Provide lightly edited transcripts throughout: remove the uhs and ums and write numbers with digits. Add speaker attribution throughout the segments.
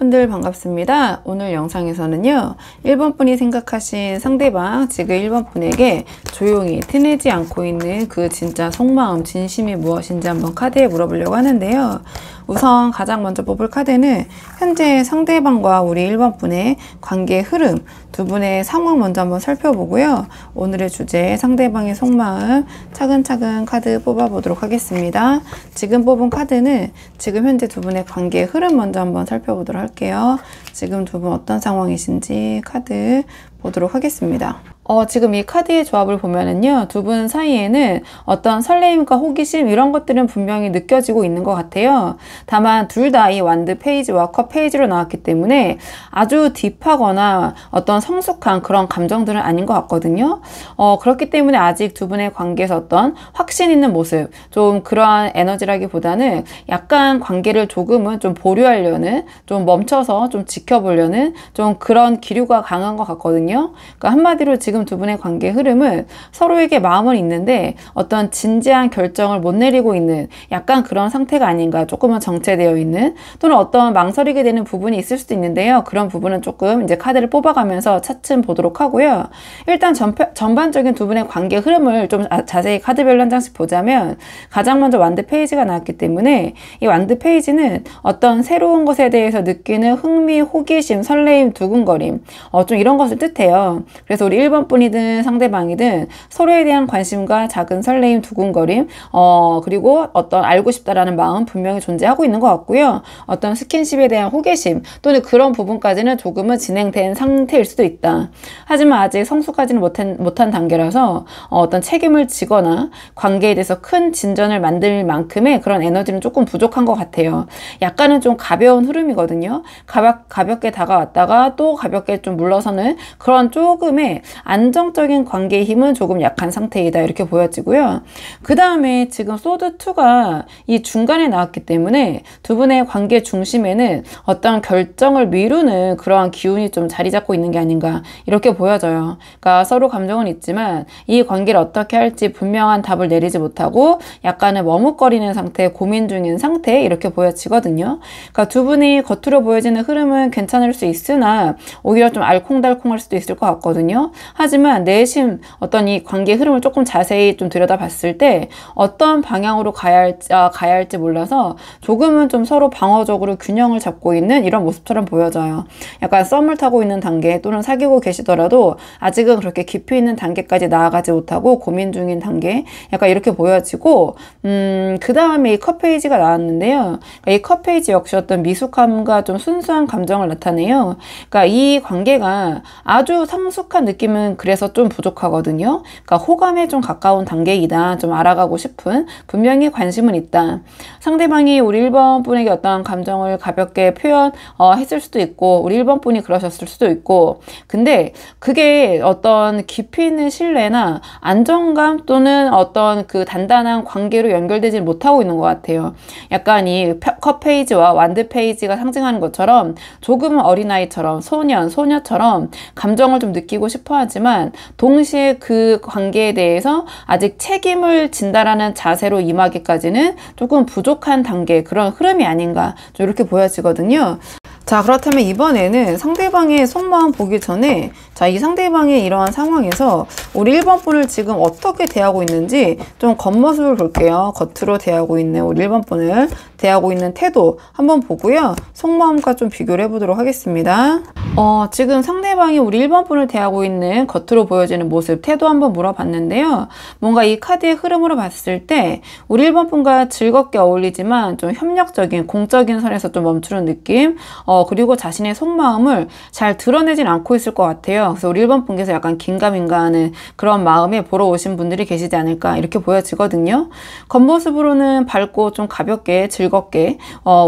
Speaker 1: 분들 반갑습니다. 오늘 영상에서는요, 1번 분이 생각하신 상대방, 지금 1번 분에게 조용히 티내지 않고 있는 그 진짜 속마음, 진심이 무엇인지 한번 카드에 물어보려고 하는데요. 우선 가장 먼저 뽑을 카드는 현재 상대방과 우리 1번 분의 관계의 흐름, 두 분의 상황 먼저 한번 살펴보고요. 오늘의 주제, 상대방의 속마음 차근차근 카드 뽑아보도록 하겠습니다. 지금 뽑은 카드는 지금 현재 두 분의 관계의 흐름 먼저 한번 살펴보도록 할게요. 지금 두 분 어떤 상황이신지 카드 보도록 하겠습니다. 지금 이 카드의 조합을 보면은요, 두 분 사이에는 어떤 설레임과 호기심 이런 것들은 분명히 느껴지고 있는 것 같아요. 다만 둘 다 이 완드 페이지와 컵 페이지로 나왔기 때문에 아주 딥하거나 어떤 성숙한 그런 감정들은 아닌 것 같거든요. 그렇기 때문에 아직 두 분의 관계에서 어떤 확신 있는 모습, 좀 그러한 에너지라기보다는 약간 관계를 조금은 좀 보류하려는, 좀 멈춰서 좀 지켜보려는 좀 그런 기류가 강한 것 같거든요. 그러니까 한마디로 지금 두 분의 관계 흐름은 서로에게 마음은 있는데 어떤 진지한 결정을 못 내리고 있는 약간 그런 상태가 아닌가, 조금은 정체되어 있는, 또는 어떤 망설이게 되는 부분이 있을 수도 있는데요. 그런 부분은 조금 이제 카드를 뽑아가면서 차츰 보도록 하고요. 일단 전반적인 두 분의 관계 흐름을 좀 자세히 카드별로 한 장씩 보자면, 가장 먼저 완드 페이지가 나왔기 때문에 이 완드 페이지는 어떤 새로운 것에 대해서 느끼는 흥미, 호기심, 설레임, 두근거림, 좀 이런 것을 뜻해요. 그래서 우리 1번 분이든 상대방이든 서로에 대한 관심과 작은 설레임, 두근거림, 그리고 어떤 알고 싶다라는 마음 분명히 존재하고 있는 것 같고요. 어떤 스킨십에 대한 호기심 또는 그런 부분까지는 조금은 진행된 상태일 수도 있다. 하지만 아직 성숙하지는 못한 단계라서 어떤 책임을 지거나 관계에 대해서 큰 진전을 만들 만큼의 그런 에너지는 조금 부족한 것 같아요. 약간은 좀 가벼운 흐름이거든요. 가볍게 다가왔다가 또 가볍게 좀 물러서는 그런 조금의 안정적인 관계의 힘은 조금 약한 상태이다, 이렇게 보여지고요. 그 다음에 지금 소드2가 이 중간에 나왔기 때문에 두 분의 관계 중심에는 어떤 결정을 미루는 그러한 기운이 좀 자리 잡고 있는 게 아닌가, 이렇게 보여져요. 그러니까 서로 감정은 있지만 이 관계를 어떻게 할지 분명한 답을 내리지 못하고 약간은 머뭇거리는 상태, 고민 중인 상태, 이렇게 보여지거든요. 그러니까 두 분이 겉으로 보여지는 흐름은 괜찮을 수 있으나 오히려 좀 알콩달콩할 수도 있을 것 같거든요. 하지만 내심 어떤 이 관계의 흐름을 조금 자세히 좀 들여다봤을 때 어떤 방향으로 가야 할지 몰라서 조금은 좀 서로 방어적으로 균형을 잡고 있는 이런 모습처럼 보여져요. 약간 썸을 타고 있는 단계 또는 사귀고 계시더라도 아직은 그렇게 깊이 있는 단계까지 나아가지 못하고 고민 중인 단계, 약간 이렇게 보여지고, 그 다음에 이 컵 페이지가 나왔는데요. 그러니까 이 컵 페이지 역시 어떤 미숙함과 좀 순수한 감정을 나타내요. 그러니까 이 관계가 아주 성숙한 느낌은 그래서 좀 부족하거든요. 그러니까 호감에 좀 가까운 단계이다, 좀 알아가고 싶은, 분명히 관심은 있다. 상대방이 우리 1번 분에게 어떤 감정을 가볍게 표현했을 수도 있고 우리 1번 분이 그러셨을 수도 있고, 근데 그게 어떤 깊이 있는 신뢰나 안정감 또는 어떤 그 단단한 관계로 연결되지 못하고 있는 것 같아요. 약간 이 컵 페이지와 완드 페이지가 상징하는 것처럼 조금은 어린아이처럼, 소녀처럼 감정을 좀 느끼고 싶어 하지만 동시에 그 관계에 대해서 아직 책임을 진다라는 자세로 임하기까지는 조금 부족한 단계, 그런 흐름이 아닌가, 좀 이렇게 보여지거든요. 자, 그렇다면 이번에는 상대방의 속마음 보기 전에, 자, 이 상대방의 이러한 상황에서 우리 1번 분을 지금 어떻게 대하고 있는지 좀 겉모습을 볼게요. 겉으로 대하고 있는 우리 1번 분을 대하고 있는 태도 한번 보고요. 속마음과 좀 비교를 해보도록 하겠습니다. 지금 상대방이 우리 1번 분을 대하고 있는 겉으로 보여지는 모습, 태도 한번 물어봤는데요. 뭔가 이 카드의 흐름으로 봤을 때 우리 1번 분과 즐겁게 어울리지만 좀 협력적인, 공적인 선에서 좀 멈추는 느낌, 그리고 자신의 속마음을 잘 드러내진 않고 있을 것 같아요. 그래서 우리 1번 분께서 약간 긴가민가 하는 그런 마음에 보러 오신 분들이 계시지 않을까, 이렇게 보여지거든요. 겉모습으로는 밝고 좀 가볍게 즐겁게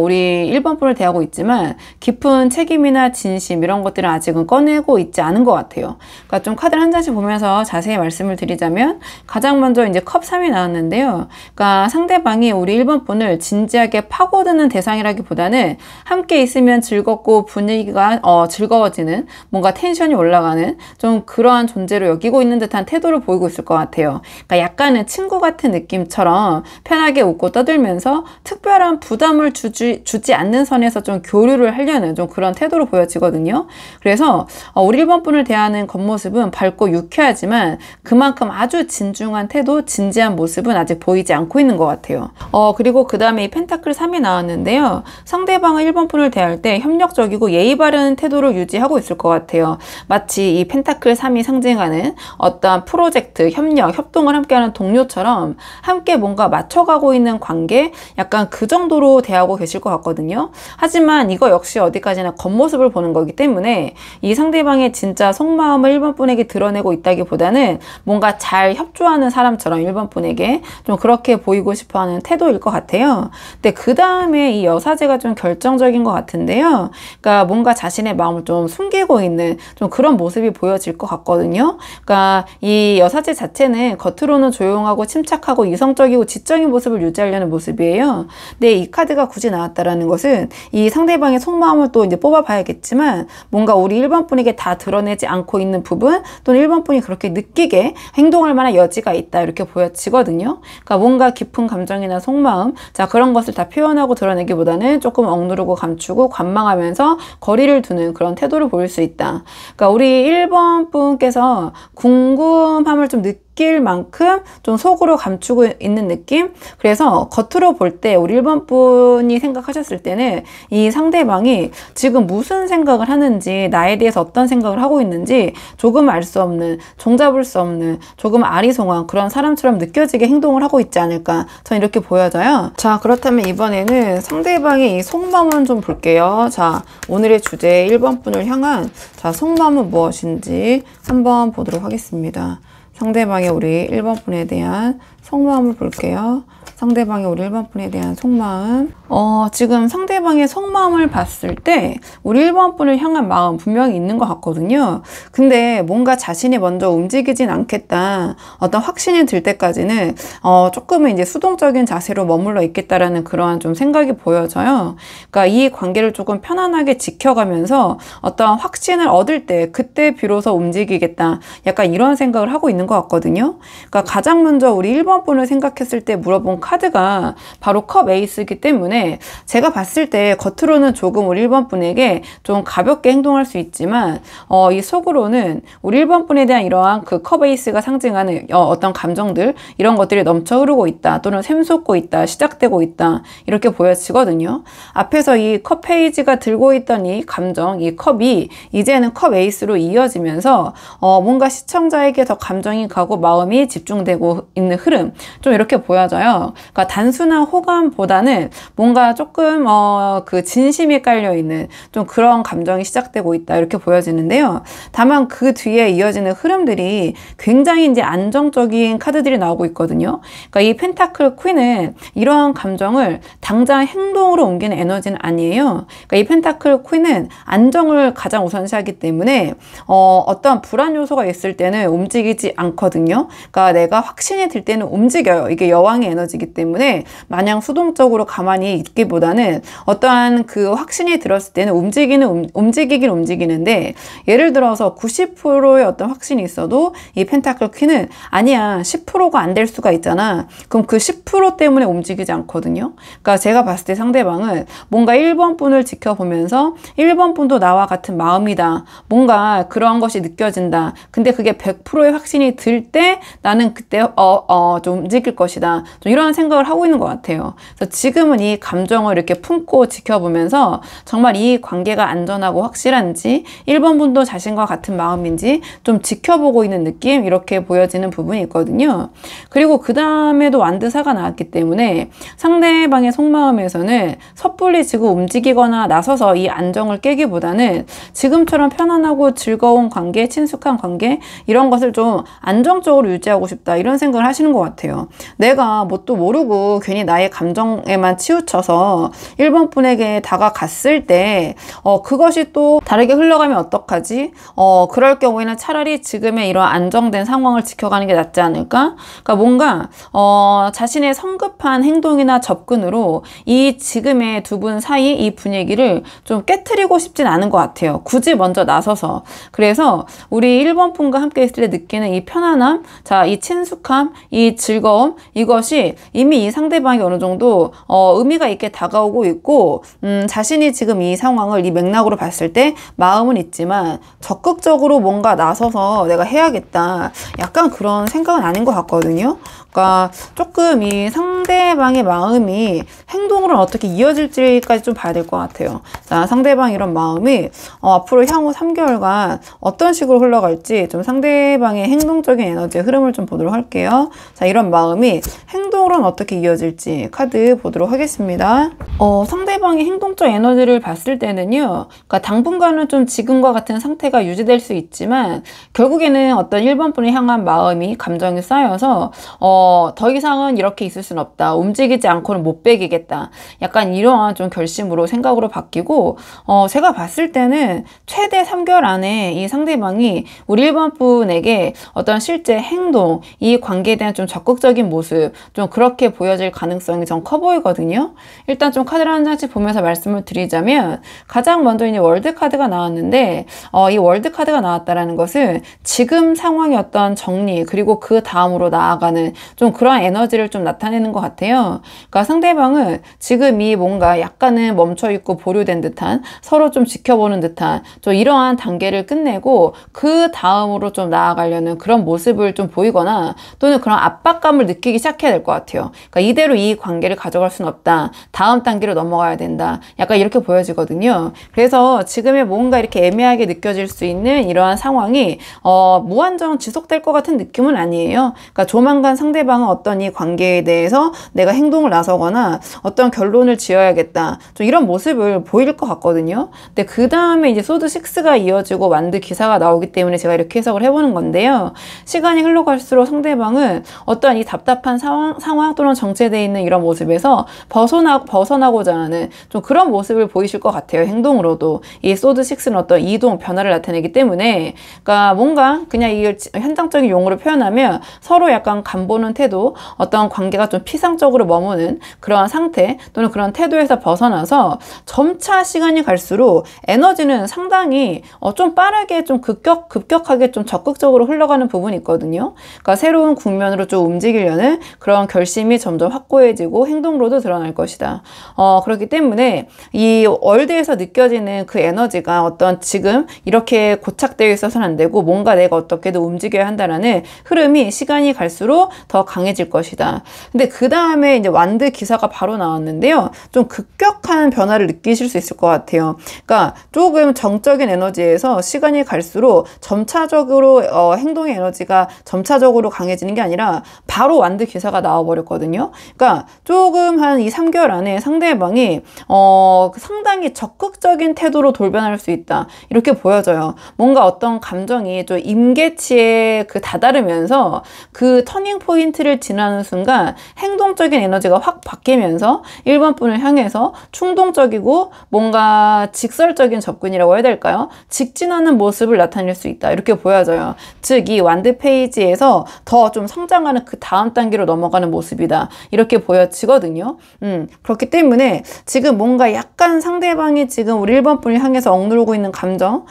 Speaker 1: 우리 1번 분을 대하고 있지만 깊은 책임이나 진심 이런 것들은 아직은 꺼내고 있지 않은 것 같아요. 그러니까 좀 카드를 한 장씩 보면서 자세히 말씀을 드리자면, 가장 먼저 이제 컵 3이 나왔는데요. 그러니까 상대방이 우리 1번 분을 진지하게 파고드는 대상이라기보다는 함께 있으면 즐겁게 즐겁고 분위기가 즐거워지는, 뭔가 텐션이 올라가는 좀 그러한 존재로 여기고 있는 듯한 태도를 보이고 있을 것 같아요. 그러니까 약간은 친구 같은 느낌처럼 편하게 웃고 떠들면서 특별한 부담을 주지 않는 선에서 좀 교류를 하려는 좀 그런 태도로 보여지거든요. 그래서 우리 1번 분을 대하는 겉모습은 밝고 유쾌하지만 그만큼 아주 진중한 태도, 진지한 모습은 아직 보이지 않고 있는 것 같아요. 그리고 그 다음에 이 펜타클 3이 나왔는데요. 상대방의 1번 분을 대할 때 협력적이고 예의 바른 태도를 유지하고 있을 것 같아요. 마치 이 펜타클 3이 상징하는 어떤 프로젝트, 협력, 협동을 함께하는 동료처럼 함께 뭔가 맞춰가고 있는 관계, 약간 그 정도로 대하고 계실 것 같거든요. 하지만 이거 역시 어디까지나 겉모습을 보는 거기 때문에 이 상대방의 진짜 속마음을 1번 분에게 드러내고 있다기보다는 뭔가 잘 협조하는 사람처럼 1번 분에게 좀 그렇게 보이고 싶어하는 태도일 것 같아요. 근데 그 다음에 이 여사제가 좀 결정적인 것 같은데요. 그러니까 뭔가 자신의 마음을 좀 숨기고 있는 좀 그런 모습이 보여질 것 같거든요. 그러니까 이 여사제 자체는 겉으로는 조용하고 침착하고 이성적이고 지적인 모습을 유지하려는 모습이에요. 근데 이 카드가 굳이 나왔다라는 것은 이 상대방의 속마음을 또 이제 뽑아봐야겠지만 뭔가 우리 1번 분에게 다 드러내지 않고 있는 부분, 또는 1번 분이 그렇게 느끼게 행동할 만한 여지가 있다, 이렇게 보여지거든요. 그러니까 뭔가 깊은 감정이나 속마음, 자, 그런 것을 다 표현하고 드러내기보다는 조금 억누르고 감추고 관망하면서 거리를 두는 그런 태도를 보일 수 있다. 그러니까 우리 1번 분께서 궁금함을 좀 느낄 만큼 좀 속으로 감추고 있는 느낌? 그래서 겉으로 볼 때 우리 1번 분이 생각하셨을 때는 이 상대방이 지금 무슨 생각을 하는지, 나에 대해서 어떤 생각을 하고 있는지 조금 알 수 없는, 종잡을 수 없는, 조금 아리송한 그런 사람처럼 느껴지게 행동을 하고 있지 않을까, 전 이렇게 보여져요. 자, 그렇다면 이번에는 상대방의 이 속마음을 좀 볼게요. 자, 오늘의 주제 1번 분을 향한 속마음은 무엇인지 한번 보도록 하겠습니다. 상대방의 우리 1번 분에 대한 속마음을 볼게요. 상대방의 우리 1번 분에 대한 속마음. 지금 상대방의 속마음을 봤을 때 우리 1번 분을 향한 마음 분명히 있는 것 같거든요. 근데 뭔가 자신이 먼저 움직이진 않겠다, 어떤 확신이 들 때까지는 조금은 이제 수동적인 자세로 머물러 있겠다라는 그러한 좀 생각이 보여져요. 그러니까 이 관계를 조금 편안하게 지켜가면서 어떤 확신을 얻을 때 그때 비로소 움직이겠다, 약간 이런 생각을 하고 있는 것 같거든요. 그러니까 가장 먼저 우리 1번 분을 생각했을 때 물어본 카드가 바로 컵 에이스이기 때문에 제가 봤을 때 겉으로는 조금 우리 1번 분에게 좀 가볍게 행동할 수 있지만 이 속으로는 우리 1번 분에 대한 이러한 그 컵 에이스가 상징하는 어떤 감정들, 이런 것들이 넘쳐 흐르고 있다, 또는 샘솟고 있다, 시작되고 있다, 이렇게 보여지거든요. 앞에서 이 컵 페이지가 들고 있던 이 감정, 이 컵이 이제는 컵 에이스로 이어지면서 뭔가 시청자에게 더 감정이 가고 마음이 집중되고 있는 흐름, 좀 이렇게 보여져요. 그러니까 단순한 호감보다는 뭔가 조금 그 진심이 깔려있는 좀 그런 감정이 시작되고 있다, 이렇게 보여지는데요. 다만 그 뒤에 이어지는 흐름들이 굉장히 이제 안정적인 카드들이 나오고 있거든요. 그러니까 이 펜타클 퀸은 이러한 감정을 당장 행동으로 옮기는 에너지는 아니에요. 그러니까 이 펜타클 퀸은 안정을 가장 우선시하기 때문에 어떤 불안 요소가 있을 때는 움직이지 않거든요. 그러니까 내가 확신이 들 때는 움직여요. 이게 여왕의 에너지이기 때문에 마냥 수동적으로 가만히 있기보다는 어떠한 그 확신이 들었을 때는 움직이긴 움직이는데, 예를 들어서 90%의 어떤 확신이 있어도 이 펜타클 퀸은 아니야, 10%가 안 될 수가 있잖아. 그럼 그 10% 때문에 움직이지 않거든요. 그러니까 제가 봤을 때 상대방은 뭔가 1번 분을 지켜보면서 1번 분도 나와 같은 마음이다, 뭔가 그런 것이 느껴진다, 근데 그게 100%의 확신이 들 때 나는 그때 좀 움직일 것이다, 좀 이런 생각을 하고 있는 것 같아요. 그래서 지금은 이 감정을 이렇게 품고 지켜보면서 정말 이 관계가 안전하고 확실한지, 1번 분도 자신과 같은 마음인지 좀 지켜보고 있는 느낌, 이렇게 보여지는 부분이 있거든요. 그리고 그 다음에도 완드사가 나왔기 때문에 상대방의 속마음에서는 섣불리 지금 움직이거나 나서서 이 안정을 깨기보다는 지금처럼 편안하고 즐거운 관계, 친숙한 관계, 이런 것을 좀 안정적으로 유지하고 싶다, 이런 생각을 하시는 것 같아요. 내가 뭐 또 모르고 괜히 나의 감정에만 치우쳐서 1번 분에게 다가갔을 때 그것이 또 다르게 흘러가면 어떡하지? 그럴 경우에는 차라리 지금의 이런 안정된 상황을 지켜가는 게 낫지 않을까? 그러니까 뭔가 자신의 성급한 행동이나 접근으로 이 지금의 두 분 사이 이 분위기를 좀 깨트리고 싶진 않은 것 같아요. 굳이 먼저 나서서. 그래서 우리 1번 분과 함께 있을 때 느끼는 이 편안함, 자, 이 친숙함, 이 즐거움, 이것이 이미 이 상대방이 어느 정도 의미가 있게 다가오고 있고 자신이 지금 이 상황을 이 맥락으로 봤을 때 마음은 있지만 적극적으로 뭔가 나서서 내가 해야겠다. 약간 그런 생각은 아닌 것 같거든요. 그러니까 조금 이 상대방의 마음이 행동으로 어떻게 이어질지까지 좀 봐야 될 것 같아요. 자, 상대방 이런 마음이 앞으로 향후 3개월간 어떤 식으로 흘러갈지 좀 상대방의 행동적인 에너지의 흐름을 좀 보도록 할게요. 자, 이런 마음이 행동으로는 어떻게 이어질지 카드 보도록 하겠습니다. 상대방의 행동적 에너지를 봤을 때는요, 그러니까 당분간은 좀 지금과 같은 상태가 유지될 수 있지만 결국에는 어떤 1번 분을 향한 마음이 감정이 쌓여서 더 이상은 이렇게 있을 순 없다. 움직이지 않고는 못 배기겠다. 약간 이러한 좀 결심으로 생각으로 바뀌고 제가 봤을 때는 최대 3개월 안에 이 상대방이 우리 1번 분에게 어떤 실제 행동, 이 관계에 대한 좀 적극적인 모습, 좀 그렇게 보여질 가능성이 전 커 보이거든요. 일단 좀 카드를 한 장씩 보면서 말씀을 드리자면 가장 먼저 이제 월드 카드가 나왔는데 이 월드 카드가 나왔다라는 것은 지금 상황의 어떤 정리 그리고 그 다음으로 나아가는 좀 그러한 에너지를 좀 나타내는 것 같아요. 그러니까 상대방은 지금이 뭔가 약간은 멈춰있고 보류된 듯한 서로 좀 지켜보는 듯한 좀 이러한 단계를 끝내고 그 다음으로 좀 나아가려는 그런 모습을 좀 보이거나 또는 그런 압박감을 느끼기 시작해야 될 것 같아요. 그러니까 이대로 이 관계를 가져갈 수는 없다. 다음 단계로 넘어가야 된다. 약간 이렇게 보여지거든요. 그래서 지금의 뭔가 이렇게 애매하게 느껴질 수 있는 이러한 상황이 무한정 지속될 것 같은 느낌은 아니에요. 그러니까 조만간 상대방은 어떤 이 관계에 대해서 내가 행동을 나서거나 어떤 결론을 지어야겠다. 좀 이런 모습을 보일 것 같거든요. 근데 그 다음에 이제 소드 6가 이어지고 완드 기사가 나오기 때문에 제가 이렇게 해석을 해보는 건데요. 시간이 흘러갈수록 상대방은 어떤 이 답답한 상황 또는 정체되어 있는 이런 모습에서 벗어나고자 하는 좀 그런 모습을 보이실 것 같아요. 행동으로도. 이 소드 6는 어떤 이동, 변화를 나타내기 때문에 그러니까 뭔가 그냥 이 현장적인 용어로 표현하면 서로 약간 간보는 태도, 어떤 관계가 좀 피상적으로 머무는 그러한 상태 또는 그런 태도에서 벗어나서 점차 시간이 갈수록 에너지는 상당히 좀 빠르게 좀 급격하게 좀 적극적으로 흘러가는 부분이 있거든요. 그러니까 새로운 국면으로 좀 움직이려는 그런 결심이 점점 확고해지고 행동으로도 드러날 것이다. 그렇기 때문에 이 월드에서 느껴지는 그 에너지가 어떤 지금 이렇게 고착되어 있어서는 안 되고 뭔가 내가 어떻게든 움직여야 한다라는 흐름이 시간이 갈수록 더 강해질 것이다. 근데 그 다음에 이제 완드 기사가 바로 나왔는데요. 좀 급격한 변화를 느끼실 수 있을 것 같아요. 그러니까 조금 정적인 에너지에서 시간이 갈수록 점차적으로 행동의 에너지가 점차적으로 강해지는 게 아니라 바로 완드 기사가 나와버렸거든요. 그러니까 조금 한 2-3개월 안에 상대방이 상당히 적극적인 태도로 돌변할 수 있다. 이렇게 보여져요. 뭔가 어떤 감정이 좀 임계치에 다다르면서 그 터닝 포인트를 지나는 순간 행동적인 에너지가 확 바뀌면서 1번 분을 향해서 충동적이고 뭔가 직설적인 접근이라고 해야 될까요? 직진하는 모습을 나타낼 수 있다. 이렇게 보여져요. 즉, 이 완드 페이지에서 더 좀 성장하는 그 다음 단계로 넘어가는 모습이다. 이렇게 보여지거든요. 그렇기 때문에 지금 뭔가 약간 상대방이 지금 우리 1번 분을 향해서 억누르고 있는 감정,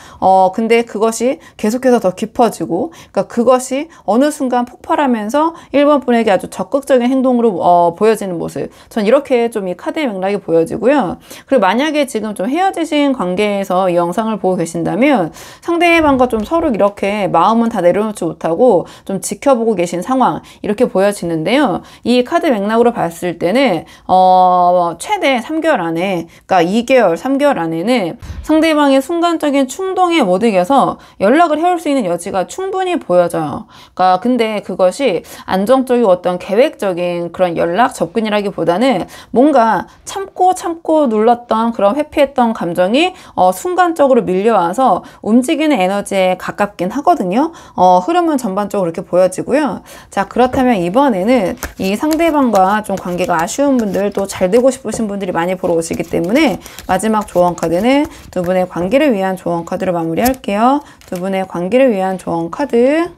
Speaker 1: 근데 그것이 계속해서 더 깊어지고, 그러니까 그것이 어느 순간 폭발하면서 1번 분에게 아주 적극적인 행동으로 보여지는 모습. 전 이렇게 좀 이 카드의 맥락이 보여지고요. 그리고 만약에 지금 좀 헤어지신 관계에서 이 영상을 보고 계신다면 상대방과 좀 서로 이렇게 마음은 다 내려놓지 못하고 좀 지켜보고 계신 상황, 이렇게 보여지는데요. 이 카드 맥락으로 봤을 때는 최대 3개월 안에, 그러니까 2개월, 3개월 안에는 상대방의 순간적인 충동에 못 이겨서 연락을 해올 수 있는 여지가 충분히 보여져요. 그러니까 근데 그것이 안정적이고 어떤 계획적인 그런 연락 접근이라기보다는 뭔가 참고 눌렀던 그런 회피했던 감정이 순간적으로 밀려와서 움직이는 에너지에 가깝긴 하거든요. 흐름은 전반적으로 이렇게 보여지고요. 자, 그렇다면 이번에는 이 상대방과 좀 관계가 아쉬운 분들, 또 잘 되고 싶으신 분들이 많이 보러 오시기 때문에 마지막 조언 카드는 두 분의 관계를 위한 조언 카드로 마무리할게요. 두 분의 관계를 위한 조언 카드.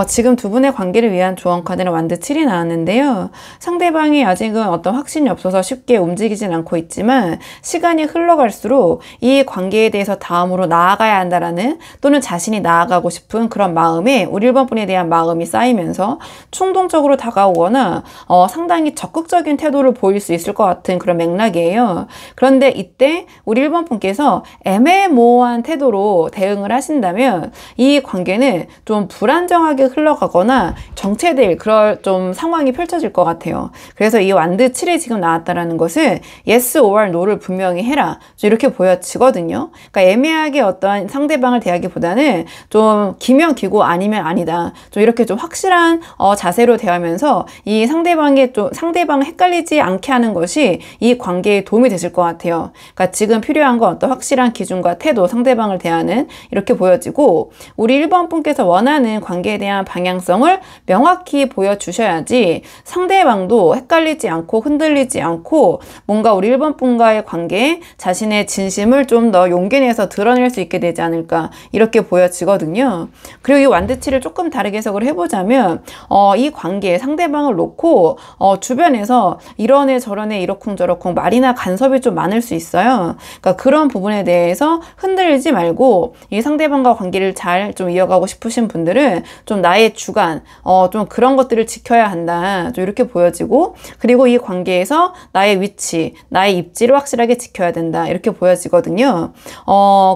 Speaker 1: 지금 두 분의 관계를 위한 조언 카드는 완드 7이 나왔는데요. 상대방이 아직은 어떤 확신이 없어서 쉽게 움직이진 않고 있지만 시간이 흘러갈수록 이 관계에 대해서 다음으로 나아가야 한다라는, 또는 자신이 나아가고 싶은 그런 마음에, 우리 1번 분에 대한 마음이 쌓이면서 충동적으로 다가오거나 상당히 적극적인 태도를 보일 수 있을 것 같은 그런 맥락이에요. 그런데 이때 우리 1번 분께서 애매모호한 태도로 대응을 하신다면 이 관계는 좀 불안정하게 흘러가거나 정체될 그럴 좀 상황이 펼쳐질 것 같아요. 그래서 이 완드 7이 지금 나왔다라는 것은 yes or no를 분명히 해라, 이렇게 보여지거든요. 그러니까 애매하게 어떤 상대방을 대하기보다는 좀 기면 기고 아니면 아니다, 좀 이렇게 좀 확실한 자세로 대하면서 이 상대방을 헷갈리지 않게 하는 것이 이 관계에 도움이 되실 것 같아요. 그러니까 지금 필요한 건 어떤 확실한 기준과 태도, 상대방을 대하는, 이렇게 보여지고, 우리 1번 분께서 원하는 관계에 대한 방향성을 명확히 보여주셔야지 상대방도 헷갈리지 않고 흔들리지 않고 뭔가 우리 1번 분과의 관계에 자신의 진심을 좀 더 용기 내서 드러낼 수 있게 되지 않을까, 이렇게 보여지거든요. 그리고 이 완드치를 조금 다르게 해석을 해보자면 이 관계에 상대방을 놓고 주변에서 이런 애 저런 애 이러쿵저러쿵 말이나 간섭이 좀 많을 수 있어요. 그러니까 그런 부분에 대해서 흔들리지 말고 이 상대방과 관계를 잘 좀 이어가고 싶으신 분들은 좀 나의 주관, 좀 그런 것들을 지켜야 한다, 좀 이렇게 보여지고, 그리고 이 관계에서 나의 위치, 나의 입지를 확실하게 지켜야 된다, 이렇게 보여지거든요.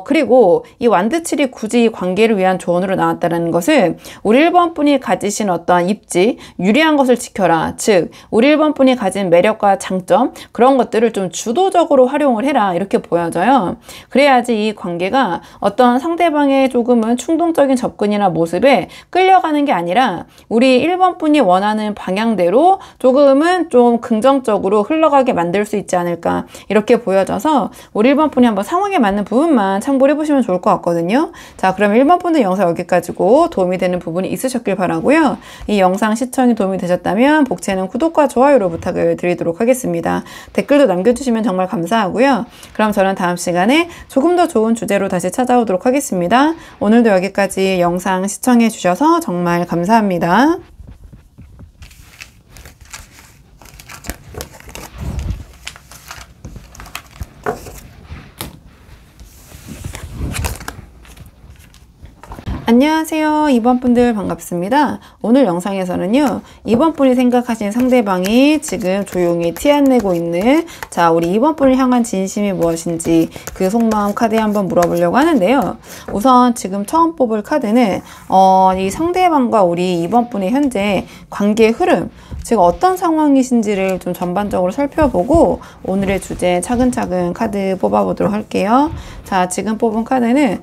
Speaker 1: 그리고 이 완드7이 굳이 이 관계를 위한 조언으로 나왔다는 것은 우리 1번 분이 가지신 어떠한 입지, 유리한 것을 지켜라, 즉 우리 1번 분이 가진 매력과 장점, 그런 것들을 좀 주도적으로 활용을 해라, 이렇게 보여져요. 그래야지 이 관계가 어떤 상대방의 조금은 충동적인 접근이나 모습에 끌려가는 게 아니라 우리 1번 분이 원하는 방향대로 조금은 좀 긍정적으로 흘러가게 만들 수 있지 않을까, 이렇게 보여져서 우리 1번 분이 한번 상황에 맞는 부분만 참고를 해보시면 좋을 것 같거든요. 자, 그럼 1번 분들 영상 여기까지고 도움이 되는 부분이 있으셨길 바라고요. 이 영상 시청이 도움이 되셨다면 복채는 구독과 좋아요로 부탁을 드리도록 하겠습니다. 댓글도 남겨주시면 정말 감사하고요. 그럼 저는 다음 시간에 조금 더 좋은 주제로 다시 찾아오도록 하겠습니다. 오늘도 여기까지 영상 시청해 주셔서 정말 감사합니다. 안녕하세요. 2번 분들 반갑습니다. 오늘 영상에서는요, 2번 분이 생각하신 상대방이 지금 조용히 티 안 내고 있는, 자, 우리 2번 분을 향한 진심이 무엇인지 그 속마음 카드에 한번 물어보려고 하는데요. 우선 지금 처음 뽑을 카드는 이 상대방과 우리 2번 분의 현재 관계의 흐름, 지금 어떤 상황이신지를 좀 전반적으로 살펴보고 오늘의 주제 차근차근 카드 뽑아보도록 할게요. 자, 지금 뽑은 카드는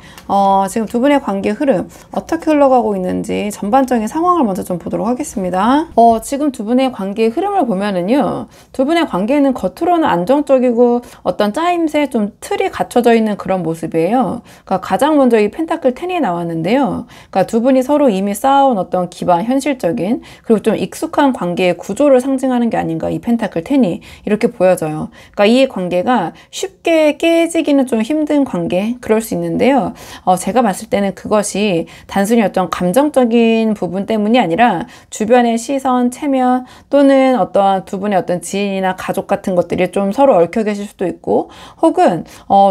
Speaker 1: 지금 두 분의 관계 흐름 어떻게 흘러가고 있는지 전반적인 상황을 먼저 좀 보도록 하겠습니다. 지금 두 분의 관계의 흐름을 보면은요, 두 분의 관계는 겉으로는 안정적이고 어떤 짜임새 좀 틀이 갖춰져 있는 그런 모습이에요. 그러니까 가장 먼저 이 펜타클 10이 나왔는데요. 그러니까 두 분이 서로 이미 쌓아온 어떤 기반, 현실적인, 그리고 좀 익숙한 관계의 구조를 상징하는 게 아닌가, 이 펜타클 10이 이렇게 보여져요. 그러니까 이 관계가 쉽게 깨지기는 좀 힘든 관계, 그럴 수 있는데요. 제가 봤을 때는 그것이 단순히 어떤 감정적인 부분 때문이 아니라 주변의 시선, 체면, 또는 어떤 두 분의 어떤 지인이나 가족 같은 것들이 좀 서로 얽혀 계실 수도 있고, 혹은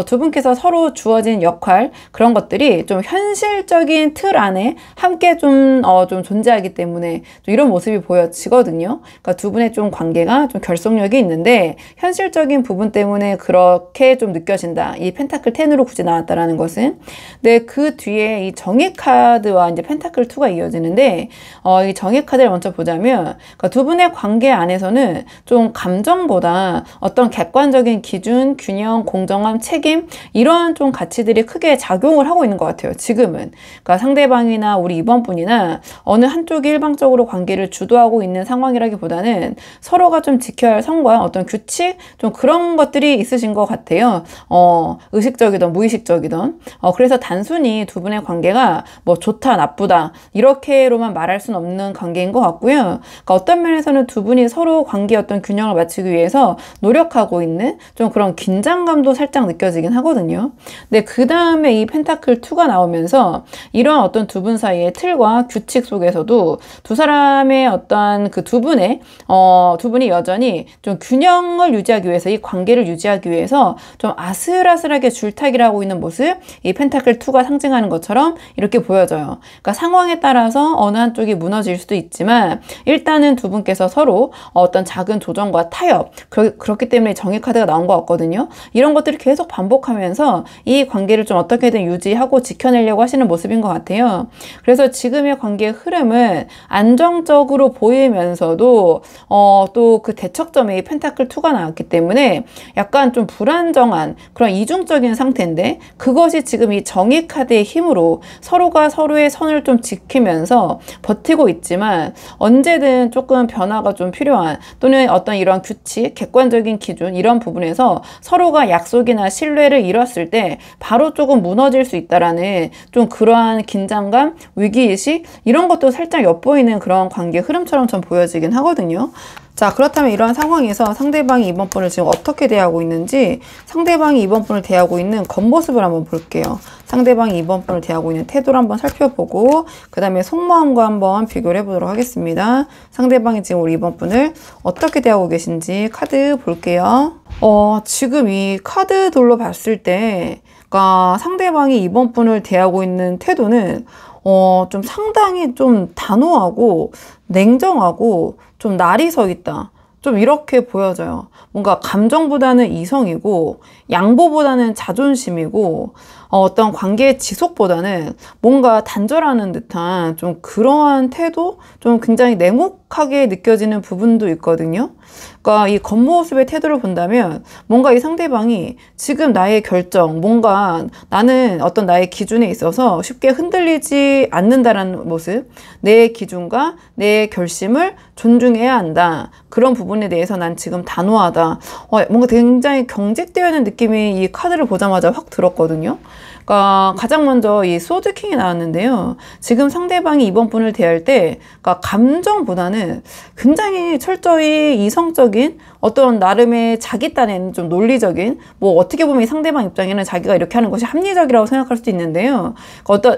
Speaker 1: 두 분께서 서로 주어진 역할, 그런 것들이 좀 현실적인 틀 안에 함께 좀 존재하기 때문에 좀 이런 모습이 보여지거든요. 그러니까 두 분의 좀 관계가 좀 결속력이 있는데 현실적인 부분 때문에 그렇게 좀 느껴진다, 이 펜타클 10으로 굳이 나왔다라는 것은. 네, 그 뒤에 이 정의 카드와 이제 펜타클 2가 이어지는데, 이 정의 카드를 먼저 보자면, 그러니까 두 분의 관계 안에서는 좀 감정보다 어떤 객관적인 기준, 균형, 공정함, 책임, 이런 좀 가치들이 크게 작용을 하고 있는 것 같아요, 지금은. 그러니까 상대방이나 우리 2번 분이나 어느 한쪽이 일방적으로 관계를 주도하고 있는 상황이라기보다는 서로가 좀 지켜야 할 선과 어떤 규칙, 좀 그런 것들이 있으신 것 같아요. 의식적이든 무의식적이든. 그래서 단순히 두 분의 관계가 뭐 좋다, 나쁘다 이렇게로만 말할 수는 없는 관계인 것 같고요. 그러니까 어떤 면에서는 두 분이 서로 관계의 어떤 균형을 맞추기 위해서 노력하고 있는 좀 그런 긴장감도 살짝 느껴지긴 하거든요. 근데 그 다음에 이 펜타클 2가 나오면서 이러한 어떤 두 분 사이의 틀과 규칙 속에서도 두 사람의 어떤 그 두 분이 여전히 좀 균형을 유지하기 위해서, 이 관계를 유지하기 위해서 좀 아슬아슬하게 줄타기를 하고 있는 모습, 이 펜타클 2가 상징하는 것처럼 이렇게 보여져요. 그러니까 상황에 따라서 어느 한쪽이 무너질 수도 있지만 일단은 두 분께서 서로 어떤 작은 조정과 타협, 그렇기 때문에 정의 카드가 나온 것 같거든요. 이런 것들을 계속 반복하면서 이 관계를 좀 어떻게든 유지하고 지켜내려고 하시는 모습인 것 같아요. 그래서 지금의 관계의 흐름은 안정적으로 보이면서도 또 그 대척점에 이 펜타클 2가 나왔기 때문에 약간 좀 불안정한 그런 이중적인 상태인데, 그것이 지금 이 정의 카드의 힘으로 서로가 서로의 선을 좀 지키면서 버티고 있지만 언제든 조금 변화가 좀 필요한, 또는 어떤 이런 규칙, 객관적인 기준 이런 부분에서 서로가 약속이나 신뢰를 잃었을 때 바로 조금 무너질 수 있다라는 좀 그러한 긴장감, 위기의식 이런 것도 살짝 엿보이는 그런 관계 흐름처럼 좀 보여지긴 하거든요. 자, 그렇다면 이러한 상황에서 상대방이 이번 분을 지금 어떻게 대하고 있는지, 상대방이 이번 분을 대하고 있는 겉모습을 한번 볼게요. 상대방이 이번 분을 대하고 있는 태도를 한번 살펴보고 그 다음에 속마음과 한번 비교를 해보도록 하겠습니다. 상대방이 지금 우리 이번 분을 어떻게 대하고 계신지 카드 볼게요. 지금 이 카드들로 봤을 때 그러니까 상대방이 이번 분을 대하고 있는 태도는 좀 상당히 좀 단호하고 냉정하고 좀 날이 서 있다, 좀 이렇게 보여져요. 뭔가 감정보다는 이성이고 양보보다는 자존심이고 어떤 관계의 지속보다는 뭔가 단절하는 듯한 좀 그러한 태도, 좀 굉장히 냉혹하게 느껴지는 부분도 있거든요. 그러니까 이 겉모습의 태도를 본다면 뭔가 이 상대방이 지금 나의 결정, 뭔가 나는 어떤 나의 기준에 있어서 쉽게 흔들리지 않는다라는 모습, 내 기준과 내 결심을 존중해야 한다, 그런 부분에 대해서 난 지금 단호하다, 뭔가 굉장히 경직되어 있는 느낌이 이 카드를 보자마자 확 들었거든요. 그러니까 가장 먼저 이 소드킹이 나왔는데요. 지금 상대방이 이번 분을 대할 때 그러니까 감정보다는 굉장히 철저히 이성적인 어떤 나름의 자기 딴에는 좀 논리적인, 뭐 어떻게 보면 이 상대방 입장에는 자기가 이렇게 하는 것이 합리적이라고 생각할 수도 있는데요.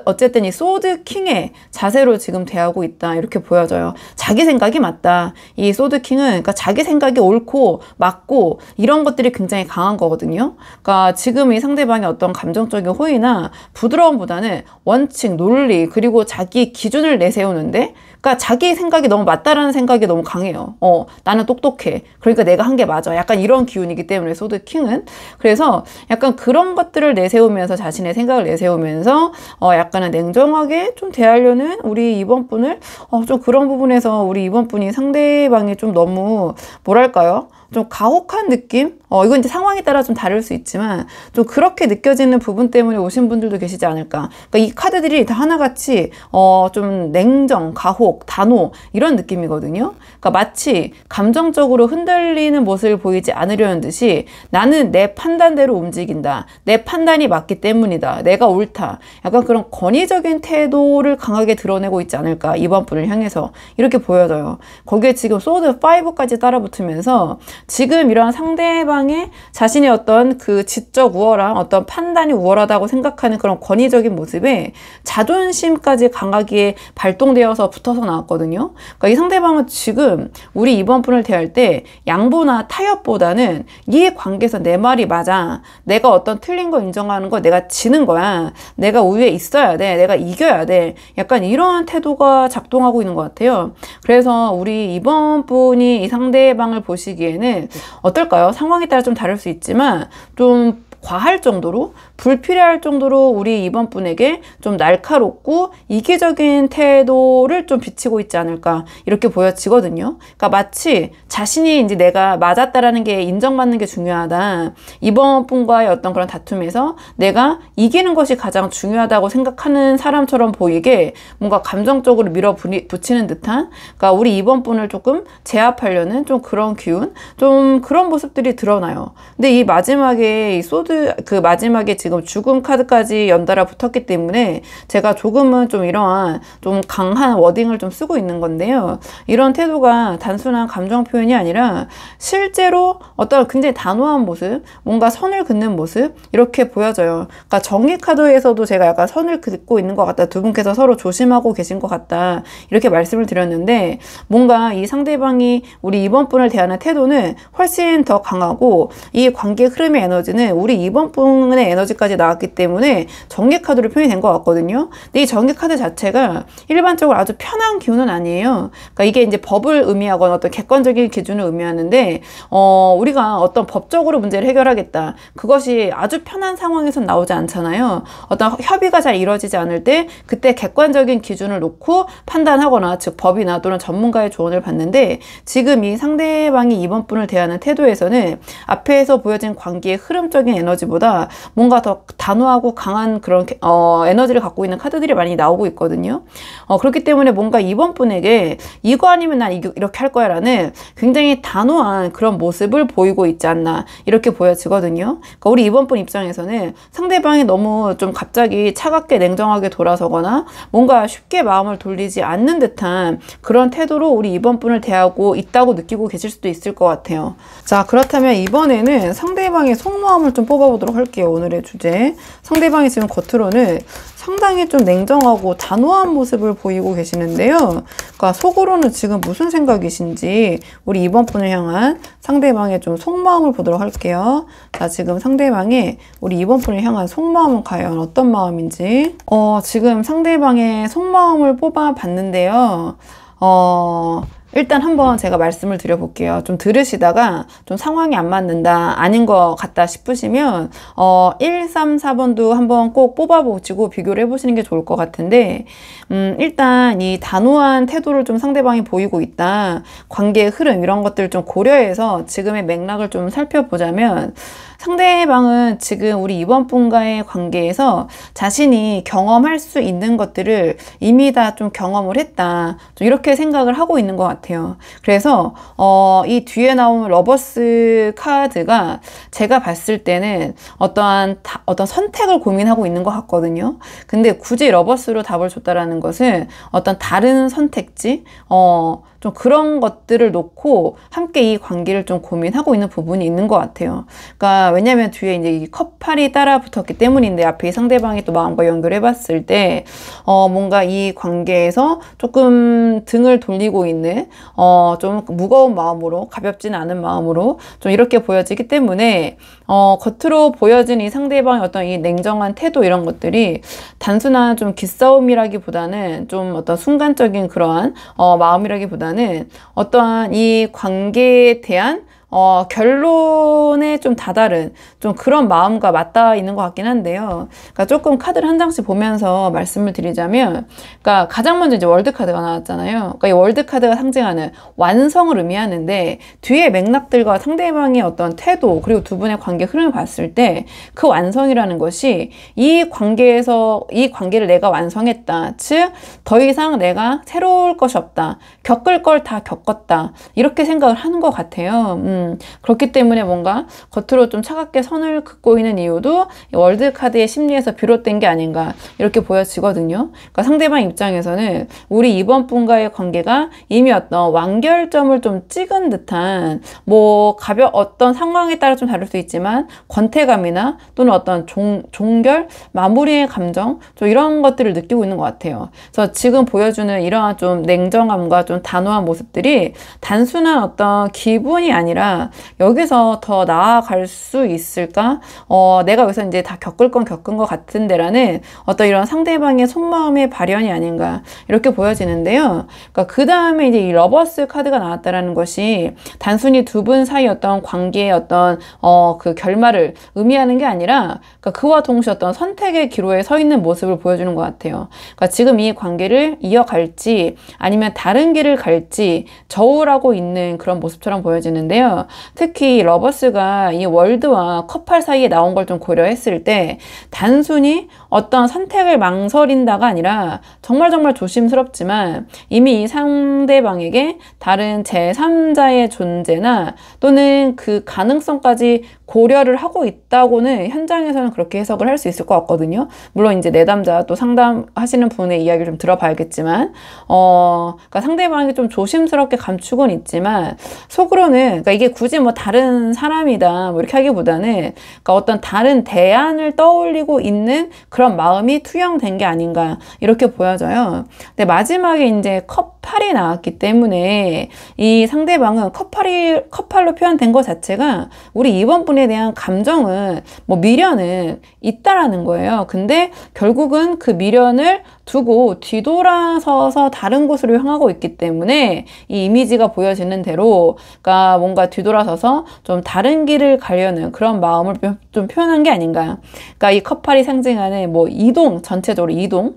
Speaker 1: 어쨌든 이 소드킹의 자세로 지금 대하고 있다, 이렇게 보여져요. 자기 생각이 맞다. 이 소드킹은 그러니까 자기 생각이 옳고 맞고 이런 것들이 굉장히 강한 거거든요. 그러니까 지금 이 상대방의 어떤 감정적인 호의나 부드러움보다는 원칙, 논리, 그리고 자기 기준을 내세우는데, 그러니까 자기 생각이 너무 맞다라는 생각이 너무 강해요. 나는 똑똑해, 그러니까 내가 한 게 맞아, 약간 이런 기운이기 때문에 소드킹은. 그래서 약간 그런 것들을 내세우면서, 자신의 생각을 내세우면서 약간은 냉정하게 좀 대하려는 우리 이번 분을 좀 그런 부분에서 우리 이번 분이 상대방이 좀 너무 뭐랄까요, 좀 가혹한 느낌? 이건 이제 상황에 따라 좀 다를 수 있지만 좀 그렇게 느껴지는 부분 때문에 오신 분들도 계시지 않을까. 그러니까 이 카드들이 다 하나같이 좀 냉정, 가혹, 단호 이런 느낌이거든요. 그러니까 마치 감정적으로 흔들리는 모습을 보이지 않으려는 듯이 나는 내 판단대로 움직인다, 내 판단이 맞기 때문이다, 내가 옳다, 약간 그런 권위적인 태도를 강하게 드러내고 있지 않을까, 이번 분을 향해서 이렇게 보여져요. 거기에 지금 소드 5까지 따라붙으면서 지금 이러한 상대방의 자신의 어떤 그 지적 우월함, 어떤 판단이 우월하다고 생각하는 그런 권위적인 모습에 자존심까지 강하게 발동되어서 붙어서 나왔거든요. 그러니까 이 상대방은 지금 우리 이번 분을 대할 때 양보나 타협보다는 이 관계에서 내 말이 맞아, 내가 어떤 틀린 거 인정하는 거, 내가 지는 거야, 내가 우위에 있어야 돼, 내가 이겨야 돼, 약간 이러한 태도가 작동하고 있는 것 같아요. 그래서 우리 이번 분이 이 상대방을 보시기에는 어떨까요? 상황에 따라 좀 다를 수 있지만 좀 과할 정도로, 불필요할 정도로 우리 이번 분에게 좀 날카롭고 이기적인 태도를 좀 비치고 있지 않을까, 이렇게 보여지거든요. 그러니까 마치 자신이 이제 내가 맞았다라는 게 인정받는 게 중요하다, 이번 분과의 어떤 그런 다툼에서 내가 이기는 것이 가장 중요하다고 생각하는 사람처럼 보이게 뭔가 감정적으로 밀어붙이는 듯한, 그러니까 우리 이번 분을 조금 제압하려는 좀 그런 기운, 좀 그런 모습들이 드러나요. 근데 이 마지막에 이 소드 그 마지막에 지금 죽음 카드까지 연달아 붙었기 때문에 제가 조금은 좀 이러한 좀 강한 워딩을 좀 쓰고 있는 건데요. 이런 태도가 단순한 감정 표현이 아니라 실제로 어떤 굉장히 단호한 모습, 뭔가 선을 긋는 모습 이렇게 보여져요. 그러니까 정의 카드에서도 제가 약간 선을 긋고 있는 것 같다. 두 분께서 서로 조심하고 계신 것 같다. 이렇게 말씀을 드렸는데 뭔가 이 상대방이 우리 이번 분을 대하는 태도는 훨씬 더 강하고 이 관계 흐름의 에너지는 우리 이번 분의 에너지까지 나왔기 때문에 정의 카드로 표현이 된 것 같거든요. 근데 이 정의 카드 자체가 일반적으로 아주 편한 기운은 아니에요. 그러니까 이게 이제 법을 의미하거나 어떤 객관적인 기준을 의미하는데 우리가 어떤 법적으로 문제를 해결하겠다. 그것이 아주 편한 상황에서 나오지 않잖아요. 어떤 협의가 잘 이루어지지 않을 때 그때 객관적인 기준을 놓고 판단하거나 즉 법이나 또는 전문가의 조언을 받는데 지금 이 상대방이 이번 분을 대하는 태도에서는 앞에서 보여진 관계의 흐름적인 에너지보다 뭔가 더 단호하고 강한 그런 에너지를 갖고 있는 카드들이 많이 나오고 있거든요. 그렇기 때문에 뭔가 이번 분에게 이거 아니면 난 이렇게 할 거야 라는 굉장히 단호한 그런 모습을 보이고 있지 않나 이렇게 보여지거든요. 그러니까 우리 이번 분 입장에서는 상대방이 너무 좀 갑자기 차갑게 냉정하게 돌아서거나 뭔가 쉽게 마음을 돌리지 않는 듯한 그런 태도로 우리 이번 분을 대하고 있다고 느끼고 계실 수도 있을 것 같아요. 자, 그렇다면 이번에는 상대방의 속마음을 좀 뽑아보도록 할게요. 오늘의 주제. 상대방이 지금 겉으로는 상당히 좀 냉정하고 단호한 모습을 보이고 계시는데요. 그러니까 속으로는 지금 무슨 생각이신지 우리 이번 분을 향한 상대방의 좀 속마음을 보도록 할게요. 자, 지금 상대방의 우리 이번 분을 향한 속마음은 과연 어떤 마음인지 지금 상대방의 속마음을 뽑아봤는데요. 일단 한번 제가 말씀을 드려볼게요. 좀 들으시다가 좀 상황이 안 맞는다, 아닌 것 같다 싶으시면 1, 3, 4번도 한번 꼭 뽑아보시고 비교를 해보시는 게 좋을 것 같은데 일단 이 단호한 태도를 좀 상대방이 보이고 있다. 관계의 흐름 이런 것들을 좀 고려해서 지금의 맥락을 좀 살펴보자면 상대방은 지금 우리 이번 분과의 관계에서 자신이 경험할 수 있는 것들을 이미 다 좀 경험을 했다. 좀 이렇게 생각을 하고 있는 것 같아요. 그래서 이 뒤에 나온 러버스 카드가 제가 봤을 때는 어떤 선택을 고민하고 있는 것 같거든요. 근데 굳이 러버스로 답을 줬다라는 것은 어떤 다른 선택지, 좀 그런 것들을 놓고 함께 이 관계를 좀 고민하고 있는 부분이 있는 것 같아요. 그러니까 왜냐면 뒤에 이제 이 컵팔이 따라 붙었기 때문인데 앞에 상대방이 또 마음과 연결해 봤을 때 뭔가 이 관계에서 조금 등을 돌리고 있는 좀 무거운 마음으로 가볍지는 않은 마음으로 좀 이렇게 보여지기 때문에 겉으로 보여진 이 상대방의 어떤 이 냉정한 태도 이런 것들이 단순한 좀 기싸움이라기보다는 좀 어떤 순간적인 그러한 마음이라기보다는 어떠한 이 관계에 대한 결론에 좀 다다른 좀 그런 마음과 맞닿아 있는 것 같긴 한데요. 그러니까 조금 카드를 한 장씩 보면서 말씀을 드리자면, 그러니까 가장 먼저 이제 월드 카드가 나왔잖아요. 그러니까 이 월드 카드가 상징하는 완성을 의미하는데 뒤에 맥락들과 상대방의 어떤 태도 그리고 두 분의 관계 흐름을 봤을 때 그 완성이라는 것이 이 관계를 내가 완성했다. 즉 더 이상 내가 새로울 것이 없다. 겪을 걸 다 겪었다. 이렇게 생각을 하는 것 같아요. 그렇기 때문에 뭔가 겉으로 좀 차갑게 선을 긋고 있는 이유도 월드 카드의 심리에서 비롯된 게 아닌가 이렇게 보여지거든요. 그러니까 상대방 입장에서는 우리 이번 분과의 관계가 이미 어떤 완결점을 좀 찍은 듯한 어떤 상황에 따라 좀 다를 수 있지만 권태감이나 또는 어떤 종결, 마무리의 감정 좀 이런 것들을 느끼고 있는 것 같아요. 그래서 지금 보여주는 이러한 좀 냉정함과 좀 단호한 모습들이 단순한 어떤 기분이 아니라 여기서 더 나아갈 수 있을까? 내가 여기서 이제 다 겪을 건 겪은 것 같은데라는 어떤 이런 상대방의 속마음의 발현이 아닌가 이렇게 보여지는데요. 그러니까 그 다음에 이제 이 러버스 카드가 나왔다라는 것이 단순히 두 분 사이 어떤 관계의 어떤 그 결말을 의미하는 게 아니라 그러니까 그와 동시에 어떤 선택의 기로에 서 있는 모습을 보여주는 것 같아요. 그러니까 지금 이 관계를 이어갈지 아니면 다른 길을 갈지 저울하고 있는 그런 모습처럼 보여지는데요. 같아요. 특히 러버스가 이 월드와 커플 사이에 나온 걸 좀 고려했을 때 단순히 어떤 선택을 망설인다가 아니라 정말 조심스럽지만 이미 이 상대방에게 다른 제3자의 존재나 또는 그 가능성까지 고려를 하고 있다고는 현장에서는 그렇게 해석을 할 수 있을 것 같거든요. 물론 이제 내담자 또 상담하시는 분의 이야기를 좀 들어봐야겠지만, 그러니까 상대방이 좀 조심스럽게 감추곤 있지만 속으로는, 그러니까 이게 굳이 뭐 다른 사람이다 뭐 이렇게 하기보다는, 그러니까 어떤 다른 대안을 떠올리고 있는 그런 마음이 투영된 게 아닌가 이렇게 보여져요. 근데 마지막에 이제 컵8이 나왔기 때문에 이 상대방은 컵8로 표현된 것 자체가 우리 이번 분에 대한 감정은 뭐 미련은 있다라는 거예요. 근데 결국은 그 미련을 두고 뒤돌아서서 다른 곳으로 향하고 있기 때문에 이 이미지가 보여지는 대로, 그러니까 뭔가 뒤돌아서서 좀 다른 길을 가려는 그런 마음을 좀 표현한 게 아닌가. 그러니까 이 컵팔이 상징하는 뭐 이동, 전체적으로 이동,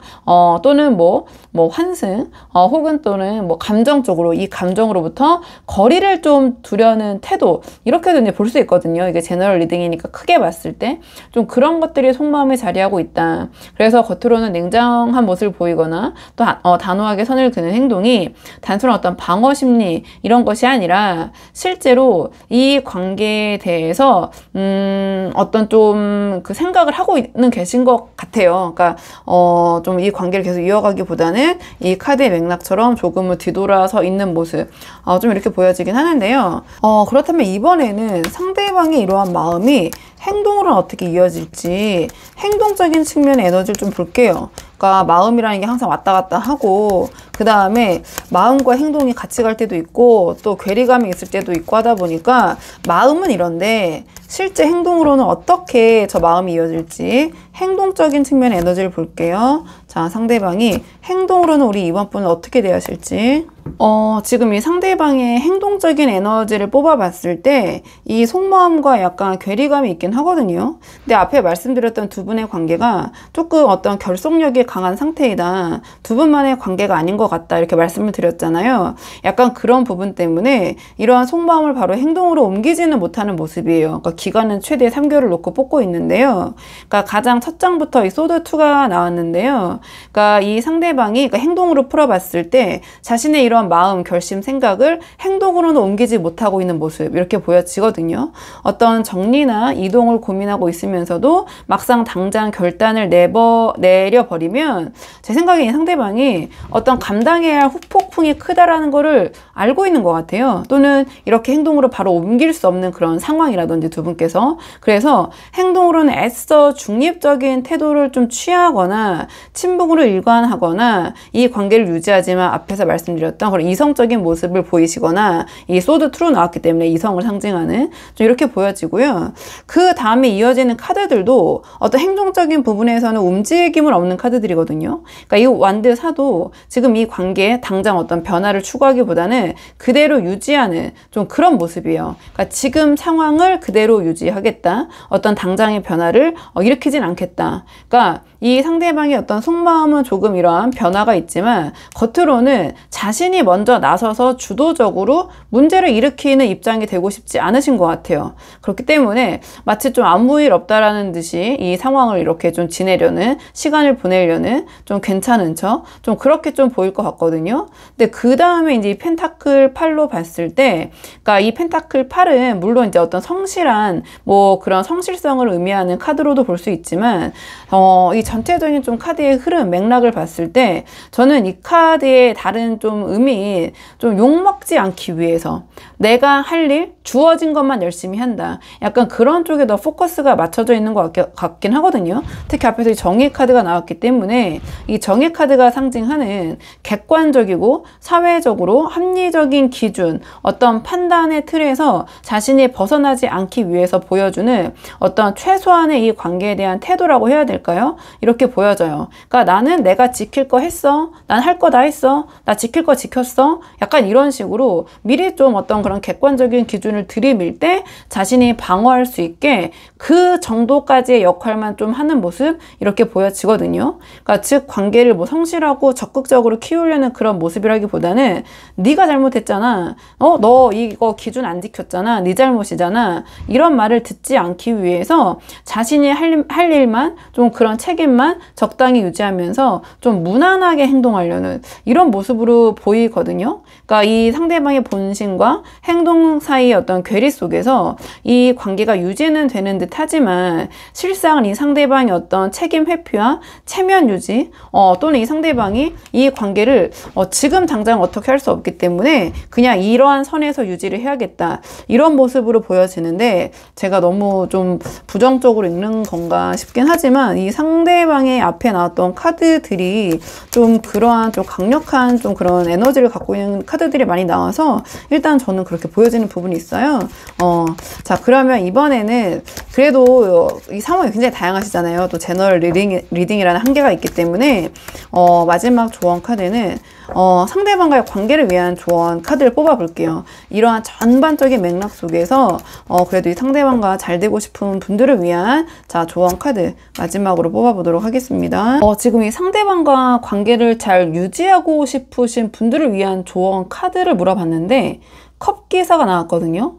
Speaker 1: 또는 뭐 환승, 혹은 또는 뭐 감정적으로 이 감정으로부터 거리를 좀 두려는 태도, 이렇게도 이제 볼 수 있거든요. 이게 제너럴 리딩이니까 크게 봤을 때 좀 그런 것들이 속마음에 자리하고 있다. 그래서 겉으로는 냉정한 모습을 보이거나 또 단호하게 선을 그는 행동이 단순한 어떤 방어 심리 이런 것이 아니라 실제로 이 관계에 대해서 어떤 좀 그 생각을 하고 있는 계신 것 같아요. 그러니까 좀 이 관계를 계속 이어가기보다는 이 카드의 맥락처럼 조금은 뒤돌아서 있는 모습, 좀 이렇게 보여지긴 하는데요. 그렇다면 이번에는 상대방의 이러한 마음이 행동으로는 어떻게 이어질지 행동적인 측면의 에너지를 좀 볼게요. 그러니까 마음이라는 게 항상 왔다 갔다 하고, 그 다음에 마음과 행동이 같이 갈 때도 있고 또 괴리감이 있을 때도 있고 하다 보니까 마음은 이런데 실제 행동으로는 어떻게 저 마음이 이어질지 행동적인 측면의 에너지를 볼게요. 자, 상대방이 행동으로는 우리 이번 분은 어떻게 대하실지. 지금 이 상대방의 행동적인 에너지를 뽑아봤을 때 이 속마음과 약간 괴리감이 있긴 하거든요. 근데 앞에 말씀드렸던 두 분의 관계가 조금 어떤 결속력이 강한 상태이다. 두 분만의 관계가 아닌 것 같다. 이렇게 말씀을 드렸잖아요. 약간 그런 부분 때문에 이러한 속마음을 바로 행동으로 옮기지는 못하는 모습이에요. 그러니까 기간은 최대 3개월을 놓고 뽑고 있는데요. 그러니까 가장 첫 장부터 이 소드2가 나왔는데요. 그러니까 이 상대방이 그러니까 행동으로 풀어봤을 때 자신의 이런 마음, 결심, 생각을 행동으로는 옮기지 못하고 있는 모습, 이렇게 보여지거든요. 어떤 정리나 이동을 고민하고 있으면서도 막상 당장 결단을 내려버리면 제 생각에 이 상대방이 어떤 감당해야 할 후폭풍이 크다라는 거를 알고 있는 것 같아요. 또는 이렇게 행동으로 바로 옮길 수 없는 그런 상황이라든지 두 분께서. 그래서 행동으로는 애써 중립적인 태도를 좀 취하거나 침묵으로 일관하거나 이 관계를 유지하지만 앞에서 말씀드렸던 그런 이성적인 모습을 보이시거나, 이 소드2로 나왔기 때문에 이성을 상징하는 좀 이렇게 보여지고요. 그 다음에 이어지는 카드들도 어떤 행동적인 부분에서는 움직임을 없는 카드들이거든요. 그러니까 이 완드 사도 지금 이 관계에 당장 어떤 변화를 추구하기보다는 그대로 유지하는 좀 그런 모습이에요. 그러니까 지금 상황을 그대로 유지하겠다. 어떤 당장의 변화를 일으키진 않겠다. 그러니까 이 상대방의 어떤 속마음은 조금 이러한 변화가 있지만 겉으로는 자신이 먼저 나서서 주도적으로 문제를 일으키는 입장이 되고 싶지 않으신 것 같아요. 그렇기 때문에 마치 좀 아무 일 없다라는 듯이 이 상황을 이렇게 좀 지내려는, 시간을 보내려는 좀 괜찮은 척, 좀 그렇게 좀 보일 것 같거든요. 근데 그 다음에 이제 이 펜타클 8로 봤을 때, 그러니까 이 펜타클 8은 물론 이제 어떤 성실한 뭐 그런 성실성을 의미하는 카드로도 볼 수 있지만, 이 전체적인 좀 카드의 흐름, 맥락을 봤을 때 저는 이 카드의 다른 좀 의미, 좀 욕먹지 않기 위해서 내가 할 일, 주어진 것만 열심히 한다. 약간 그런 쪽에 더 포커스가 맞춰져 있는 것 같긴 하거든요. 특히 앞에서 이 정의 카드가 나왔기 때문에 이 정의 카드가 상징하는 객관적이고 사회적으로 합리적인 기준, 어떤 판단의 틀에서 자신이 벗어나지 않기 위해서 보여주는 어떤 최소한의 이 관계에 대한 태도라고 해야 될까요? 이렇게 보여져요. 그러니까 나는 내가 지킬 거 했어. 난 할 거 다 했어. 나 지킬 거 지켰어. 약간 이런 식으로 미리 좀 어떤 그런 객관적인 기준을 들이밀 때 자신이 방어할 수 있게 그 정도까지의 역할만 좀 하는 모습 이렇게 보여지거든요. 그러니까 즉 관계를 뭐 성실하고 적극적으로 키우려는 그런 모습이라기보다는 네가 잘못했잖아. 너 이거 기준 안 지켰잖아. 네 잘못이잖아. 이런 말을 듣지 않기 위해서 자신이 할 일만 좀 그런 책임만 적당히 유지하면서 좀 무난하게 행동하려는 이런 모습으로 보이거든요. 그러니까 이 상대방의 본심과 행동 사이의 어떤 괴리 속에서 이 관계가 유지는 되는 듯 하지만 실상 이 상대방의 어떤 책임 회피와 체면 유지 또는 이 상대방이 이 관계를 지금 당장 어떻게 할 수 없기 때문에 그냥 이러한 선에서 유지를 해야겠다 이런 모습으로 보여지는데 제가 너무 좀 부정적으로 읽는 건가 싶긴 하지만 이 상대방의 앞에 나왔던 카드들이 좀 그러한 좀 강력한 좀 그런 에너지를 갖고 있는 카드들이 많이 나와서 일단 저는 그렇게 보여지는 부분이 있어요. 자, 그러면 이번에는 그래도 이 상황이 굉장히 다양하시잖아요. 또 제너럴 리딩이라는 한계가 있기 때문에 마지막 조언 카드는 상대방과의 관계를 위한 조언 카드를 뽑아 볼게요. 이러한 전반적인 맥락 속에서 그래도 이 상대방과 잘 되고 싶은 분들을 위한 자 조언 카드 마지막으로 뽑아 보도록 하겠습니다. 지금 이 상대방과 관계를 잘 유지하고 싶으신 분들을 위한 조언 카드를 물어봤는데 컵 기사가 나왔거든요.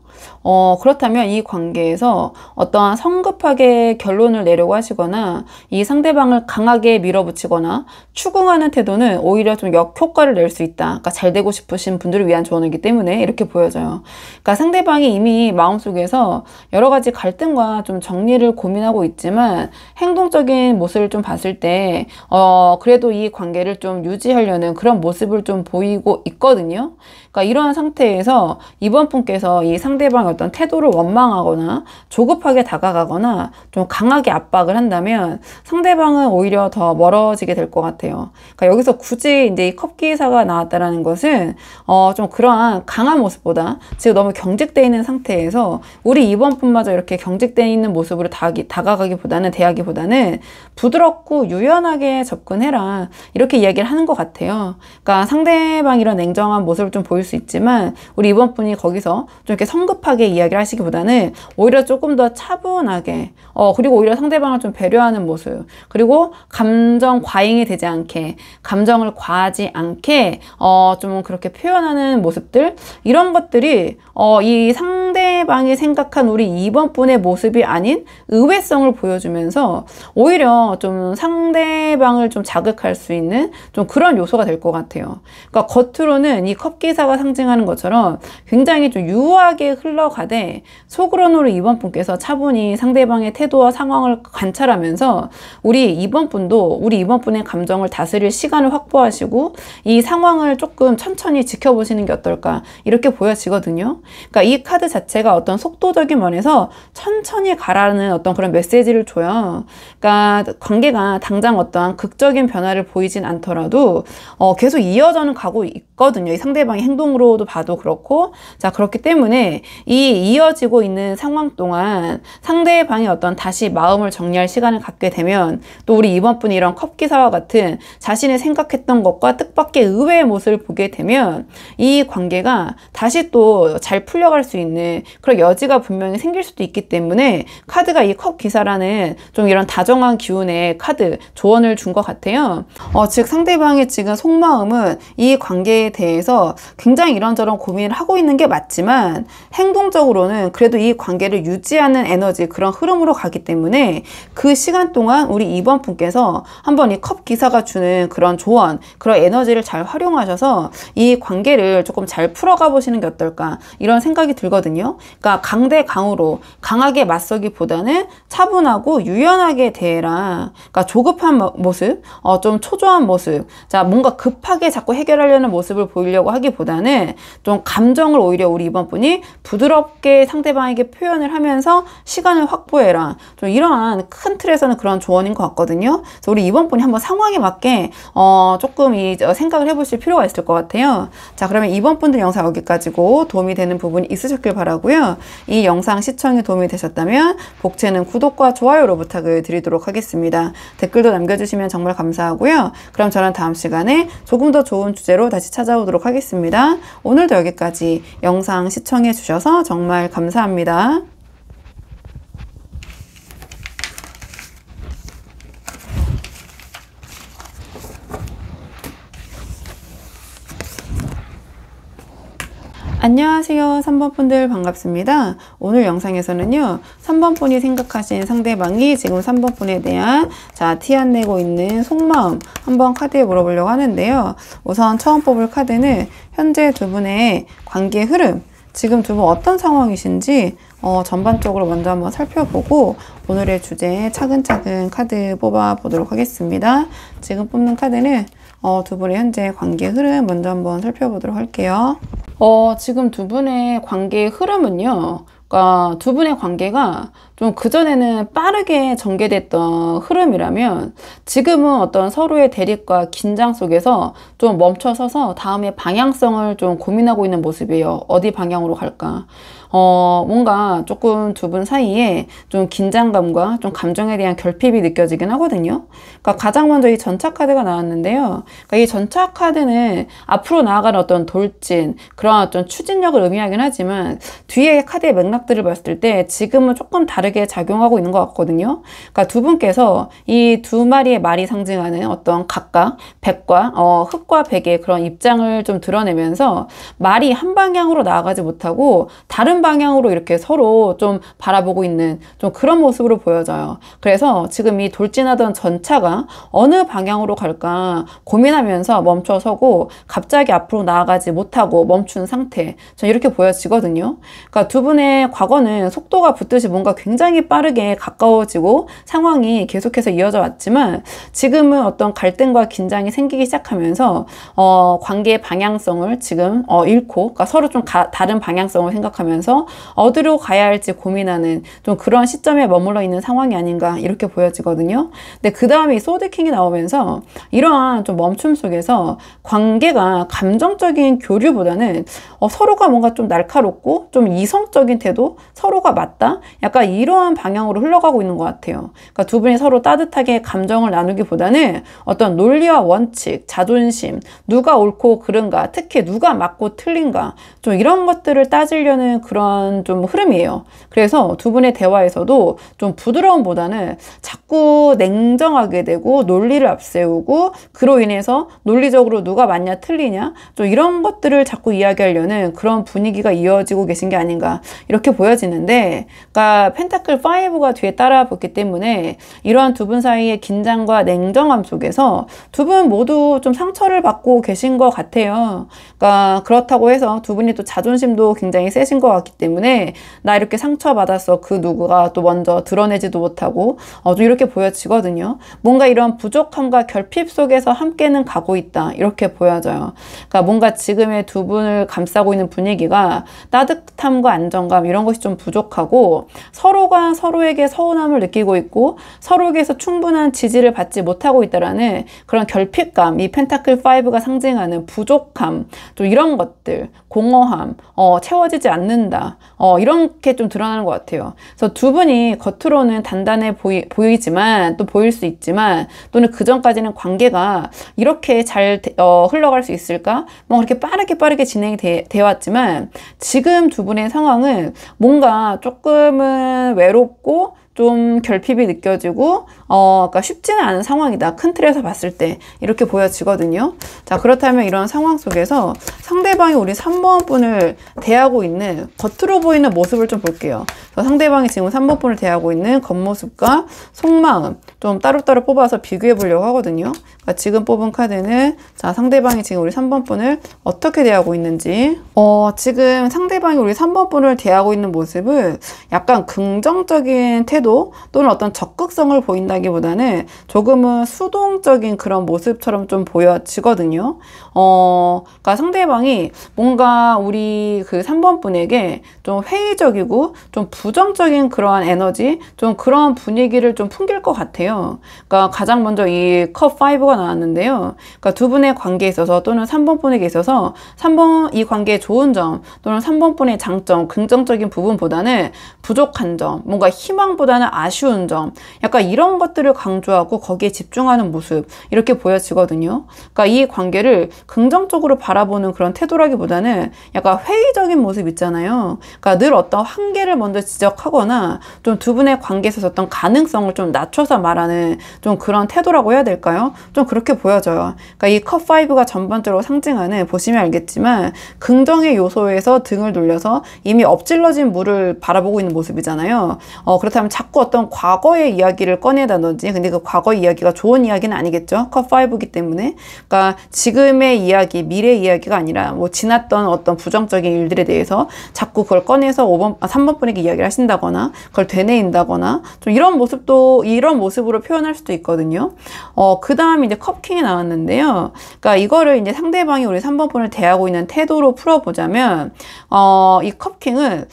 Speaker 1: 그렇다면 이 관계에서 어떠한 성급하게 결론을 내려고 하시거나 이 상대방을 강하게 밀어붙이거나 추궁하는 태도는 오히려 좀 역효과를 낼 수 있다. 그러니까 잘 되고 싶으신 분들을 위한 조언이기 때문에 이렇게 보여져요. 그러니까 상대방이 이미 마음속에서 여러 가지 갈등과 좀 정리를 고민하고 있지만 행동적인 모습을 좀 봤을 때 그래도 이 관계를 좀 유지하려는 그런 모습을 좀 보이고 있거든요. 그러니까 이러한 상태에서 이번 분께서 이 상대방의 어떤 태도를 원망하거나 조급하게 다가가거나 좀 강하게 압박을 한다면 상대방은 오히려 더 멀어지게 될 것 같아요. 그러니까 여기서 굳이 이제 이 컵기사가 나왔다라는 것은 좀 그러한 강한 모습보다 지금 너무 경직되어 있는 상태에서 우리 이번 분마저 이렇게 경직되어 있는 모습으로 다가가기보다는 대하기보다는 부드럽고 유연하게 접근해라 이렇게 이야기를 하는 것 같아요. 그러니까 상대방 이런 냉정한 모습을 좀 보일 수 있지만 우리 이번 분이 거기서 좀 이렇게 성급하게 이야기를 하시기보다는 오히려 조금 더 차분하게 그리고 오히려 상대방을 좀 배려하는 모습 그리고 감정 과잉이 되지 않게 감정을 과하지 않게 좀 그렇게 표현하는 모습들 이런 것들이 이 상대방이 생각한 우리 이번 분의 모습이 아닌 의외성을 보여주면서 오히려 좀 상대방을 좀 자극할 수 있는 좀 그런 요소가 될 것 같아요. 그러니까 겉으로는 이 컵기사가 상징하는 것처럼 굉장히 좀 유하게 흘러가되 속으로는 이번 분께서 차분히 상대방의 태도와 상황을 관찰하면서 우리 이번 분의 감정을 다스릴 시간을 확보하시고 이 상황을 조금 천천히 지켜보시는 게 어떨까 이렇게 보여지거든요. 그러니까 이 카드 자체가 어떤 속도적인 면에서 천천히 가라는 어떤 그런 메시지를 줘요. 그러니까 관계가 당장 어떠한 극적인 변화를 보이진 않더라도 계속 이어져는 가고 있거든요. 이 상대방의 행동으로도 봐도 그렇고 자 그렇기 때문에 이 이어지고 있는 상황 동안 상대방이 어떤 다시 마음을 정리할 시간을 갖게 되면 또 우리 이번 분이 이런 컵기사와 같은 자신이 생각했던 것과 뜻밖의 의외의 모습을 보게 되면 이 관계가 다시 또 잘 풀려갈 수 있는 그런 여지가 분명히 생길 수도 있기 때문에 카드가 이 컵기사라는 좀 이런 다정한 기운의 카드 조언을 준 것 같아요. 즉 상대방의 지금 속마음은 이 관계에 대해서 굉장히 이런저런 고민을 하고 있는 게 맞지만 행동적으로는 그래도 이 관계를 유지하는 에너지 그런 흐름으로 가기 때문에 그 시간 동안 우리 이번 분께서 한번 이 컵기사가 주는 그런 조언 그런 에너지를 잘 활용하셔서 이 관계를 조금 잘 풀어가 보시는 게 어떨까 이런 생각이 들거든요. 그러니까 강대강으로 강하게 맞서기보다는 차분하고 유연하게 대해라. 그러니까 조급한 모습, 좀 초조한 모습, 자 뭔가 급하게 자꾸 해결하려는 모습을 보이려고 하기보다는 좀 감정을 오히려 우리 이번 분이 부드럽게 상대방에게 표현을 하면서 시간을 확보해라. 좀 이러한 큰 틀에서는 그런 조언인 것 같거든요. 그래서 우리 이번 분이 한번 상황에 맞게 조금 생각을 해보실 필요가 있을 것 같아요. 자, 그러면 이번 분들 영상 여기까지고 도움이 되는 부분이 있으셨길 바라고요. 이 영상 시청에 도움이 되셨다면 복채는 구독과 좋아요로 부탁을 드리도록 하겠습니다. 댓글도 남겨주시면 정말 감사하고요. 그럼 저는 다음 시간에 조금 더 좋은 주제로 다시 찾아오도록 하겠습니다. 오늘도 여기까지 영상 시청해 주셔서 정말 감사합니다. 안녕하세요. 3번 분들 반갑습니다. 오늘 영상에서는요, 3번 분이 생각하신 상대방이 지금 3번 분에 대한 티 안 내고 있는 속마음 한번 카드에 물어보려고 하는데요. 우선 처음 뽑을 카드는 현재 두 분의 관계 흐름, 지금 두 분 어떤 상황이신지 전반적으로 먼저 한번 살펴보고 오늘의 주제에 차근차근 카드 뽑아 보도록 하겠습니다. 지금 뽑는 카드는 두 분의 현재 관계 흐름 먼저 한번 살펴보도록 할게요. 지금 두 분의 관계의 흐름은요, 그러니까 두 분의 관계가 좀 그전에는 빠르게 전개됐던 흐름이라면 지금은 어떤 서로의 대립과 긴장 속에서 좀 멈춰서서 다음에 방향성을 좀 고민하고 있는 모습이에요. 어디 방향으로 갈까? 뭔가 조금 두 분 사이에 좀 긴장감과 좀 감정에 대한 결핍이 느껴지긴 하거든요. 그러니까 가장 먼저 이 전차 카드가 나왔는데요. 그러니까 이 전차 카드는 앞으로 나아가는 어떤 돌진, 그런 어떤 추진력을 의미하긴 하지만 뒤에 카드의 맥락들을 봤을 때 지금은 조금 다르게 작용하고 있는 것 같거든요. 그러니까 두 분께서 이 두 마리의 말이 상징하는 어떤 각각 백과 흑과 백의 그런 입장을 좀 드러내면서 말이 한 방향으로 나아가지 못하고 다른 방향으로 이렇게 서로 좀 바라보고 있는 좀 그런 모습으로 보여져요. 그래서 지금 이 돌진하던 전차가 어느 방향으로 갈까 고민하면서 멈춰서고 갑자기 앞으로 나아가지 못하고 멈춘 상태, 전 이렇게 보여지거든요. 그러니까 두 분의 과거는 속도가 붙듯이 뭔가 굉장히 빠르게 가까워지고 상황이 계속해서 이어져 왔지만 지금은 어떤 갈등과 긴장이 생기기 시작하면서 관계의 방향성을 지금 잃고, 그러니까 서로 좀 다른 방향성을 생각하면서 어디로 가야 할지 고민하는 좀 그런 시점에 머물러 있는 상황이 아닌가 이렇게 보여지거든요. 근데 그 다음에 이 소드킹이 나오면서 이러한 좀 멈춤 속에서 관계가 감정적인 교류보다는 서로가 뭔가 좀 날카롭고 좀 이성적인 태도, 서로가 맞다? 약간 이러한 방향으로 흘러가고 있는 것 같아요. 그러니까 두 분이 서로 따뜻하게 감정을 나누기보다는 어떤 논리와 원칙, 자존심, 누가 옳고 그른가, 특히 누가 맞고 틀린가, 좀 이런 것들을 따지려는 그런 좀 흐름이에요. 그래서 두 분의 대화에서도 좀 부드러움보다는 자꾸 냉정하게 되고 논리를 앞세우고 그로 인해서 논리적으로 누가 맞냐 틀리냐 좀 이런 것들을 자꾸 이야기하려는 그런 분위기가 이어지고 계신 게 아닌가 이렇게 보여지는데, 그러니까 펜타클 5가 뒤에 따라붙기 때문에 이러한 두 분 사이의 긴장과 냉정함 속에서 두 분 모두 좀 상처를 받고 계신 것 같아요. 그러니까 그렇다고 해서 두 분이 또 자존심도 굉장히 세신 것 같기 때문에 나 이렇게 상처받았어 그 누구가 또 먼저 드러내지도 못하고 좀 이렇게 보여지거든요. 뭔가 이런 부족함과 결핍 속에서 함께는 가고 있다 이렇게 보여져요. 그러니까 뭔가 지금의 두 분을 감싸고 있는 분위기가 따뜻함과 안정감 이런 것이 좀 부족하고 서로가 서로에게 서운함을 느끼고 있고 서로에게서 충분한 지지를 받지 못하고 있다라는 그런 결핍감, 이 펜타클 5가 상징하는 부족함, 좀 이런 것들, 공허함, 채워지지 않는다, 이렇게 좀 드러나는 것 같아요. 그래서 두 분이 겉으로는 단단해 보이지만 또 보일 수 있지만 또는 그 전까지는 관계가 이렇게 잘 흘러갈 수 있을까? 뭐 그렇게 빠르게 진행이 되어 왔지만 지금 두 분의 상황은 뭔가 조금은 외롭고 좀 결핍이 느껴지고 그러니까 쉽지는 않은 상황이다. 큰 틀에서 봤을 때 이렇게 보여지거든요. 자, 그렇다면 이런 상황 속에서 상대방이 우리 3번 분을 대하고 있는 겉으로 보이는 모습을 좀 볼게요. 상대방이 지금 3번 분을 대하고 있는 겉모습과 속마음 좀 따로따로 뽑아서 비교해 보려고 하거든요. 그러니까 지금 뽑은 카드는 자, 상대방이 지금 우리 3번 분을 어떻게 대하고 있는지, 지금 상대방이 우리 3번 분을 대하고 있는 모습은 약간 긍정적인 태도 또는 어떤 적극성을 보인다기보다는 조금은 수동적인 그런 모습처럼 좀 보여지거든요. 그러니까 상대방이 상대방이 뭔가 우리 그 3번 분에게 좀 회의적이고 좀 부정적인 그러한 에너지, 좀 그런 분위기를 좀 풍길 것 같아요. 그러니까 가장 먼저 이 컵 5가 나왔는데요. 그러니까 두 분의 관계에 있어서 또는 3번 분에게 있어서 3번 이 관계의 좋은 점 또는 3번 분의 장점, 긍정적인 부분보다는 부족한 점, 뭔가 희망보다는 아쉬운 점, 약간 이런 것들을 강조하고 거기에 집중하는 모습, 이렇게 보여지거든요. 그러니까 이 관계를 긍정적으로 바라보는 그런 태도라기보다는 약간 회의적인 모습 있잖아요. 그러니까 늘 어떤 한계를 먼저 지적하거나 좀 두 분의 관계에서 어떤 가능성을 좀 낮춰서 말하는 좀 그런 태도라고 해야 될까요? 좀 그렇게 보여져요. 그러니까 이 컵 5가 전반적으로 상징하는, 보시면 알겠지만 긍정의 요소에서 등을 돌려서 이미 엎질러진 물을 바라보고 있는 모습이잖아요. 그렇다면 자꾸 어떤 과거의 이야기를 꺼내다든지, 근데 그 과거 이야기가 좋은 이야기는 아니겠죠? 컵 5이기 때문에. 그러니까 지금의 이야기, 미래 이야기가 아니라 뭐 지났던 어떤 부정적인 일들에 대해서 자꾸 그걸 꺼내서 3번 분에게 이야기를 하신다거나 그걸 되뇌인다거나 좀 이런 모습도, 이런 모습으로 표현할 수도 있거든요. 그 다음에 이제 컵킹이 나왔는데요. 그러니까 이거를 이제 상대방이 우리 3번 분을 대하고 있는 태도로 풀어보자면, 이 컵킹은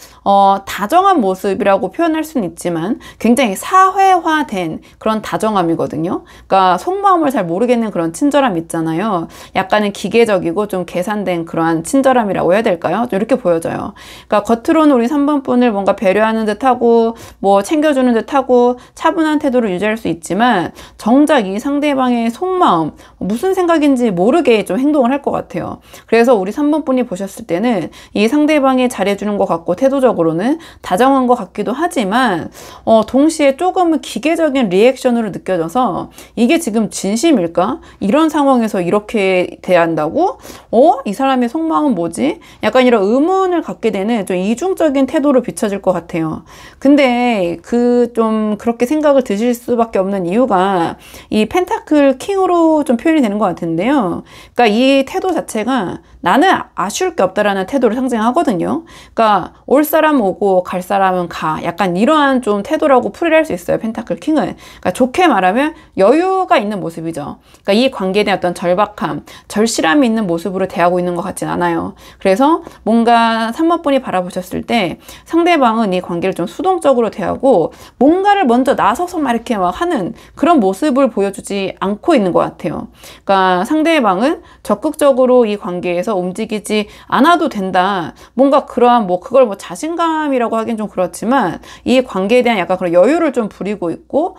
Speaker 1: 다정한 모습이라고 표현할 수는 있지만 굉장히 사회화된 그런 다정함이거든요. 그러니까 속마음을 잘 모르겠는 그런 친절함 있잖아요. 약간은 기계적이고 좀 계산된 그러한 친절함이라고 해야 될까요? 좀 이렇게 보여져요. 그러니까 겉으로는 우리 3번 분을 뭔가 배려하는 듯하고 뭐 챙겨주는 듯하고 차분한 태도를 유지할 수 있지만 정작 이 상대방의 속마음, 무슨 생각인지 모르게 좀 행동을 할 것 같아요. 그래서 우리 3번 분이 보셨을 때는 이 상대방이 잘해주는 것 같고 태도적으로는 다정한 것 같기도 하지만 동시에 조금은 기계적인 리액션으로 느껴져서 이게 지금 진심일까? 이런 상황에서 이렇게 대한다고? 이 사람의 속마음은 뭐지? 약간 이런 의문을 갖게 되는 좀 이중적인 태도로 비춰질 것 같아요. 근데 좀 그렇게 생각을 드실 수밖에 없는 이유가 이 펜타클 킹으로 좀 표현이 되는 것 같은데요. 그러니까 이 태도 자체가 나는 아쉬울 게 없다라는 태도를 상징하거든요. 그러니까 올 사람 오고 갈 사람은 가. 약간 이러한 좀 태도라고 풀이할 수 있어요. 펜타클 킹은. 그러니까 좋게 말하면 여유가 있는 모습이죠. 그러니까 이 관계에 대한 어떤 절박함, 절실함이 있는 모습으로 대하고 있는 것 같진 않아요. 그래서 뭔가 3번 분이 바라보셨을 때 상대방은 이 관계를 좀 수동적으로 대하고 뭔가를 먼저 나서서 막 이렇게 막 하는 그런 모습을 보여주지 않고 있는 것 같아요. 그러니까 상대방은 적극적으로 이 관계에서 움직이지 않아도 된다. 뭔가 그러한 그걸 자신감이라고 하긴 좀 그렇지만 이 관계에 대한 약간 그런 여유를 좀 부리고 있고,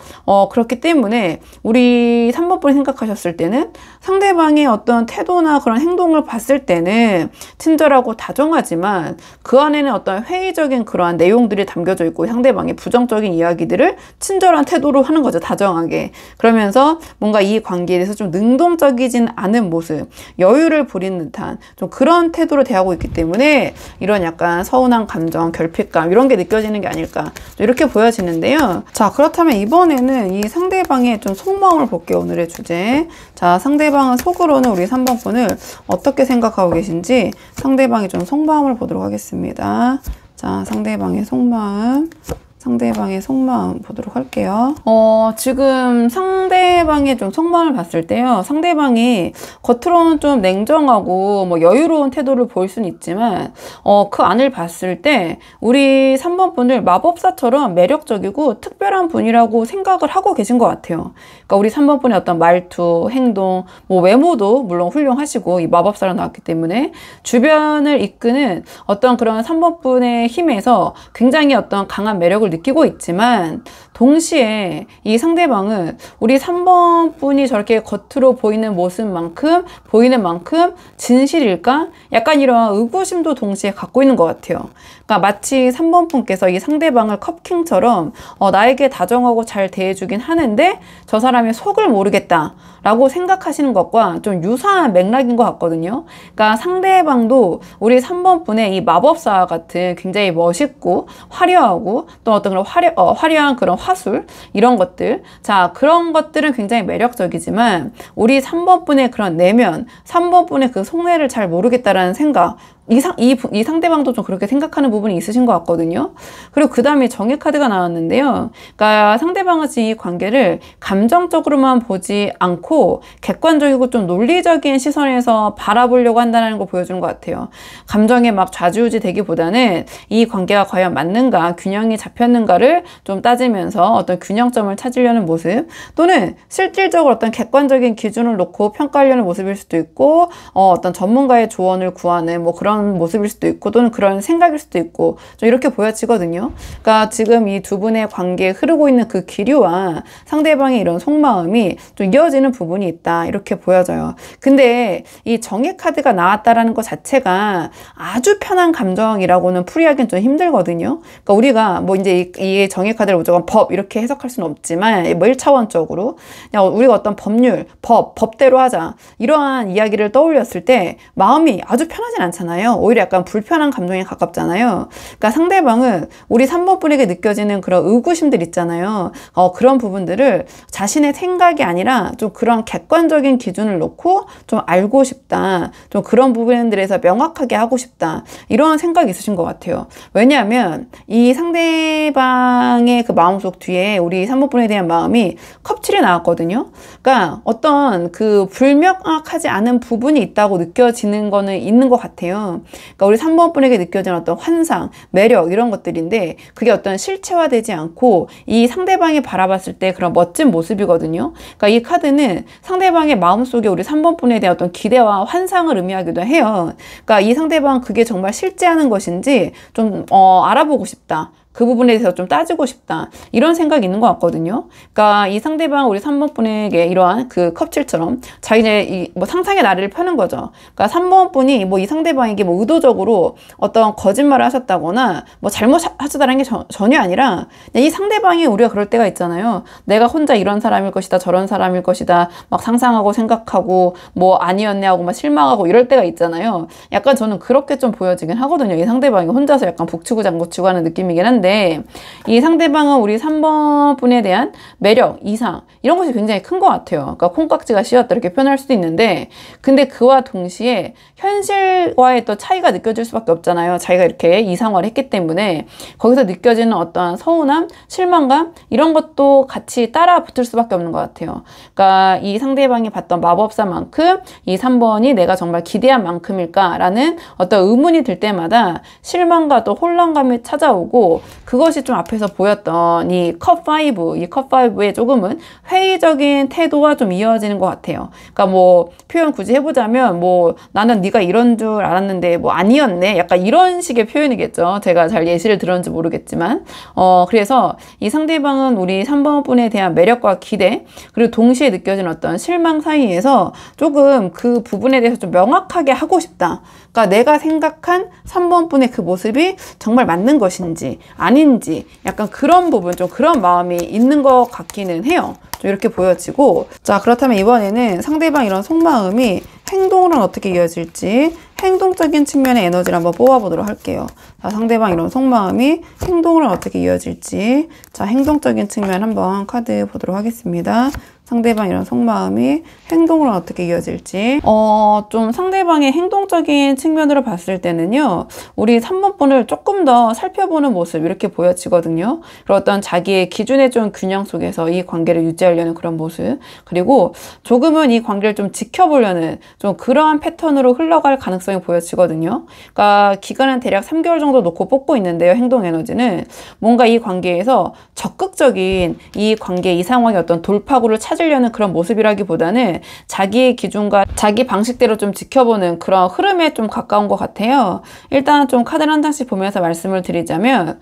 Speaker 1: 그렇기 때문에 우리 3번 분이 생각하셨을 때는 상대방의 어떤 태도나 그런 행동을 봤을 때는 친절하고 다정하지만 그 안에는 어떤 회의적인 그러한 내용들이 담겨져 있고 상대방의 부정적인 이야기들을 친절한 태도로 하는 거죠. 다정하게. 그러면서 뭔가 이 관계에 대해서 좀 능동적이진 않은 모습, 여유를 부리는 듯한 좀 그런 태도로 대하고 있기 때문에 이런 약간 서운한 감정, 결핍감 이런 게 느껴지는 게 아닐까 이렇게 보여지는데요. 자, 그렇다면 이번에는 이 상대방의 좀 속마음을 볼게요. 오늘의 주제. 자, 상대방은 속으로는 우리 3번 분을 어떻게 생각하고 계신지 상대방의 좀 속마음을 보도록 하겠습니다. 자, 상대방의 속마음 보도록 할게요. 지금 상대방의 좀 속마음을 봤을 때요. 상대방이 겉으로는 좀 냉정하고 여유로운 태도를 보일 수는 있지만, 그 안을 봤을 때 우리 3번 분을 마법사처럼 매력적이고 특별한 분이라고 생각을 하고 계신 것 같아요. 그러니까 우리 3번 분의 어떤 말투, 행동, 외모도 물론 훌륭하시고 이 마법사로 나왔기 때문에 주변을 이끄는 어떤 그런 3번 분의 힘에서 굉장히 어떤 강한 매력을 느끼고 있지만 동시에 이 상대방은 우리 3번 분이 저렇게 겉으로 보이는 보이는 만큼 진실일까? 약간 이런 의구심도 동시에 갖고 있는 것 같아요. 그러니까 마치 3번 분께서 이 상대방을 컵킹처럼 나에게 다정하고 잘 대해주긴 하는데 저 사람의 속을 모르겠다 라고 생각하시는 것과 좀 유사한 맥락인 것 같거든요. 그러니까 상대방도 우리 3번 분의 이 마법사 같은 굉장히 멋있고 화려하고 또 어떤 그런 화려한 그런 화술 이런 것들, 자, 그런 것들은 굉장히 매력적이지만 우리 3번 분의 그런 내면, 3번 분의 그 속내를 잘 모르겠다라는 생각, 이 상대방도 좀 그렇게 생각하는 부분이 있으신 것 같거든요. 그리고 그 다음에 정의 카드가 나왔는데요. 그러니까 상대방은 이 관계를 감정적으로만 보지 않고 객관적이고 좀 논리적인 시선에서 바라보려고 한다는 걸 보여주는 것 같아요. 감정에 막 좌지우지 되기보다는 이 관계가 과연 맞는가, 균형이 잡혔는가를 좀 따지면서 어떤 균형점을 찾으려는 모습, 또는 실질적으로 어떤 객관적인 기준을 놓고 평가하려는 모습일 수도 있고, 어떤 전문가의 조언을 구하는 뭐 그런 모습일 수도 있고, 또는 그런 생각일 수도 있고, 좀 이렇게 보여지거든요. 그러니까 지금 이 두 분의 관계에 흐르고 있는 그 기류와 상대방의 이런 속마음이 좀 이어지는 부분이 있다, 이렇게 보여져요. 근데 이 정의 카드가 나왔다라는 것 자체가 아주 편한 감정이라고는 풀이하기는 좀 힘들거든요. 그러니까 우리가 뭐 이제 이 정의 카드를 무조건 법 이렇게 해석할 수는 없지만, 뭐 1차원적으로 그냥 우리가 어떤 법률, 법대로 하자, 이러한 이야기를 떠올렸을 때 마음이 아주 편하진 않잖아요. 오히려 약간 불편한 감정에 가깝잖아요. 그러니까 상대방은 우리 3번 분에게 느껴지는 그런 의구심들 있잖아요. 그런 부분들을 자신의 생각이 아니라 좀 그런 객관적인 기준을 놓고 좀 알고 싶다, 좀 그런 부분들에서 명확하게 하고 싶다, 이런 생각이 있으신 것 같아요. 왜냐하면 이 상대방의 그 마음속 뒤에 우리 3번 분에 대한 마음이 컵7이 나왔거든요. 그러니까 어떤 그 불명확하지 않은 부분이 있다고 느껴지는 거는 있는 것 같아요. 그러니까 우리 3번 분에게 느껴지는 어떤 환상, 매력, 이런 것들인데, 그게 어떤 실체화되지 않고 이 상대방이 바라봤을 때 그런 멋진 모습이거든요. 그러니까 이 카드는 상대방의 마음속에 우리 3번 분에 대한 어떤 기대와 환상을 의미하기도 해요. 그러니까 이 상대방 그게 정말 실제하는 것인지 좀 알아보고 싶다, 그 부분에 대해서 좀 따지고 싶다, 이런 생각이 있는 것 같거든요. 그러니까 이 상대방 우리 3번 분에게 이러한 그 컵7처럼 자기네 뭐 상상의 나래를 펴는 거죠. 그러니까 3번 분이 뭐 이 상대방에게 뭐 의도적으로 어떤 거짓말을 하셨다거나 뭐 잘못하셨다는 게 전혀 아니라, 이 상대방이, 우리가 그럴 때가 있잖아요. 내가 혼자 이런 사람일 것이다, 저런 사람일 것이다, 막 상상하고 생각하고 뭐 아니었네 하고 막 실망하고 이럴 때가 있잖아요. 약간 저는 그렇게 좀 보여지긴 하거든요. 이 상대방이 혼자서 약간 북치고 장구치고 하는 느낌이긴 한데, 이 상대방은 우리 3번 분에 대한 매력, 이상, 이런 것이 굉장히 큰 것 같아요. 그러니까 콩깍지가 씌었다, 이렇게 표현할 수도 있는데, 근데 그와 동시에 현실과의 또 차이가 느껴질 수밖에 없잖아요. 자기가 이렇게 이상화를 했기 때문에 거기서 느껴지는 어떠한 서운함, 실망감, 이런 것도 같이 따라 붙을 수밖에 없는 것 같아요. 그러니까 이 상대방이 봤던 마법사만큼 이 3번이 내가 정말 기대한 만큼일까라는 어떤 의문이 들 때마다 실망과 또 혼란감이 찾아오고, 그것이 좀 앞에서 보였던 이 컵5, 이 컵5의 조금은 회의적인 태도와 좀 이어지는 것 같아요. 그러니까 뭐 표현 굳이 해보자면, 뭐 나는 네가 이런 줄 알았는데 뭐 아니었네, 약간 이런 식의 표현이겠죠. 제가 잘 예시를 들었는지 모르겠지만, 그래서 이 상대방은 우리 3번 분에 대한 매력과 기대, 그리고 동시에 느껴지는 어떤 실망 사이에서 조금 그 부분에 대해서 좀 명확하게 하고 싶다. 그러니까 내가 생각한 3번 분의 그 모습이 정말 맞는 것인지 아닌지, 약간 그런 부분, 좀 그런 마음이 있는 것 같기는 해요. 좀 이렇게 보여지고, 자, 그렇다면 이번에는 상대방 이런 속마음이 행동으로는 어떻게 이어질지, 행동적인 측면의 에너지를 한번 뽑아보도록 할게요. 자, 상대방 이런 속마음이 행동으로는 어떻게 이어질지, 자, 행동적인 측면 한번 카드 보도록 하겠습니다. 상대방 이런 속마음이 행동으로 어떻게 이어질지, 좀 상대방의 행동적인 측면으로 봤을 때는요, 우리 3번 분을 조금 더 살펴보는 모습, 이렇게 보여지거든요. 그리고 어떤 자기의 기준의 좀 균형 속에서 이 관계를 유지하려는 그런 모습, 그리고 조금은 이 관계를 좀 지켜보려는 좀 그러한 패턴으로 흘러갈 가능성이 보여지거든요. 그러니까 기간은 대략 3개월 정도 놓고 뽑고 있는데요. 행동 에너지는 뭔가 이 관계에서 적극적인 이 관계, 이 상황의 어떤 돌파구를 찾으려는 그런 모습이라기보다는 자기의 기준과 자기 방식대로 좀 지켜보는 그런 흐름에 좀 가까운 것 같아요. 일단 좀 카드를 한 장씩 보면서 말씀을 드리자면,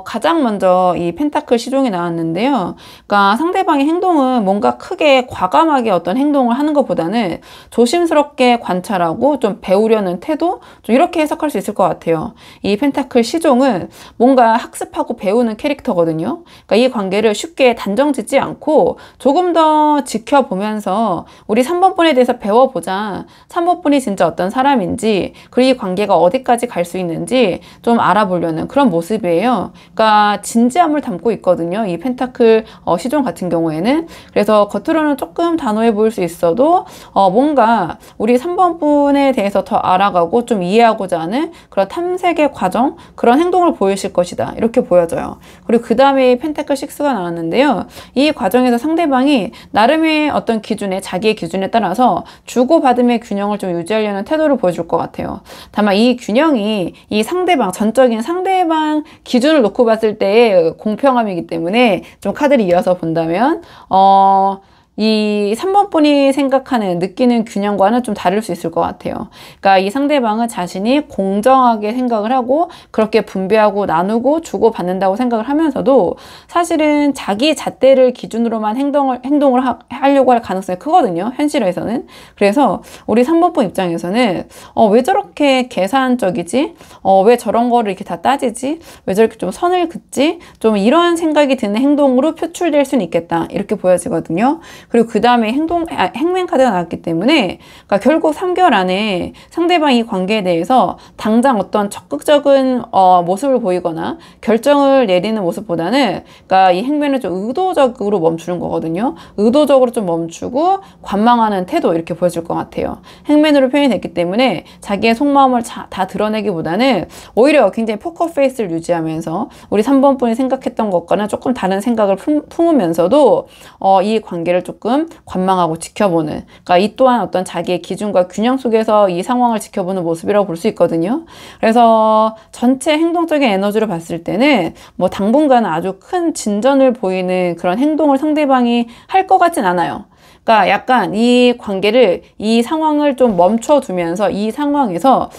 Speaker 1: 가장 먼저 이 펜타클 시종이 나왔는데요. 그러니까 상대방의 행동은 뭔가 크게 과감하게 어떤 행동을 하는 것보다는 조심스럽게 관찰하고 좀 배우려는 태도, 좀 이렇게 해석할 수 있을 것 같아요. 이 펜타클 시종은 뭔가 학습하고 배우는 캐릭터거든요. 그러니까 이 관계를 쉽게 단정 짓지 않고 조금 조금 더 지켜보면서 우리 3번분에 대해서 배워보자. 3번분이 진짜 어떤 사람인지, 그리고 이 관계가 어디까지 갈 수 있는지 좀 알아보려는 그런 모습이에요. 그러니까 진지함을 담고 있거든요. 이 펜타클 시종 같은 경우에는. 그래서 겉으로는 조금 단호해 보일 수 있어도 뭔가 우리 3번분에 대해서 더 알아가고 좀 이해하고자 하는 그런 탐색의 과정, 그런 행동을 보이실 것이다. 이렇게 보여져요. 그리고 그 다음에 펜타클 6가 나왔는데요. 이 과정에서 상대방이 나름의 어떤 기준에, 자기의 기준에 따라서 주고받음의 균형을 좀 유지하려는 태도를 보여줄 것 같아요. 다만 이 균형이 이 상대방, 전적인 상대방 기준을 놓고 봤을 때의 공평함이기 때문에 좀 카드를 이어서 본다면 이 3번분이 생각하는, 느끼는 균형과는 좀 다를 수 있을 것 같아요. 그러니까 이 상대방은 자신이 공정하게 생각을 하고 그렇게 분배하고 나누고 주고받는다고 생각을 하면서도 사실은 자기 잣대를 기준으로만 행동을 하려고 할 가능성이 크거든요. 현실에서는. 그래서 우리 3번분 입장에서는 왜 저렇게 계산적이지? 왜 저런 거를 이렇게 다 따지지? 왜 저렇게 좀 선을 긋지? 좀 이런 생각이 드는 행동으로 표출될 수는 있겠다. 이렇게 보여지거든요. 그리고 그 다음에 행맨 카드가 나왔기 때문에, 그러니까 결국 3개월 안에 상대방 이 관계에 대해서 당장 어떤 적극적인 모습을 보이거나 결정을 내리는 모습보다는, 그러니까 이 행맨을 좀 의도적으로 멈추는 거거든요. 의도적으로 좀 멈추고 관망하는 태도, 이렇게 보여질 것 같아요. 행맨으로 표현이 됐기 때문에 자기의 속마음을 다 드러내기보다는 오히려 굉장히 포커페이스를 유지하면서 우리 3번분이 생각했던 것과는 조금 다른 생각을 품으면서도 이 관계를 조금 관망하고 지켜보는, 그러니까 이 또한 어떤 자기의 기준과 균형 속에서 이 상황을 지켜보는 모습이라고 볼 수 있거든요. 그래서 전체 행동적인 에너지로 봤을 때는 뭐 당분간은 아주 큰 진전을 보이는 그런 행동을 상대방이 할 것 같진 않아요. 그러니까 약간 이 관계를, 이 상황을 좀 멈춰두면서 이 상황에서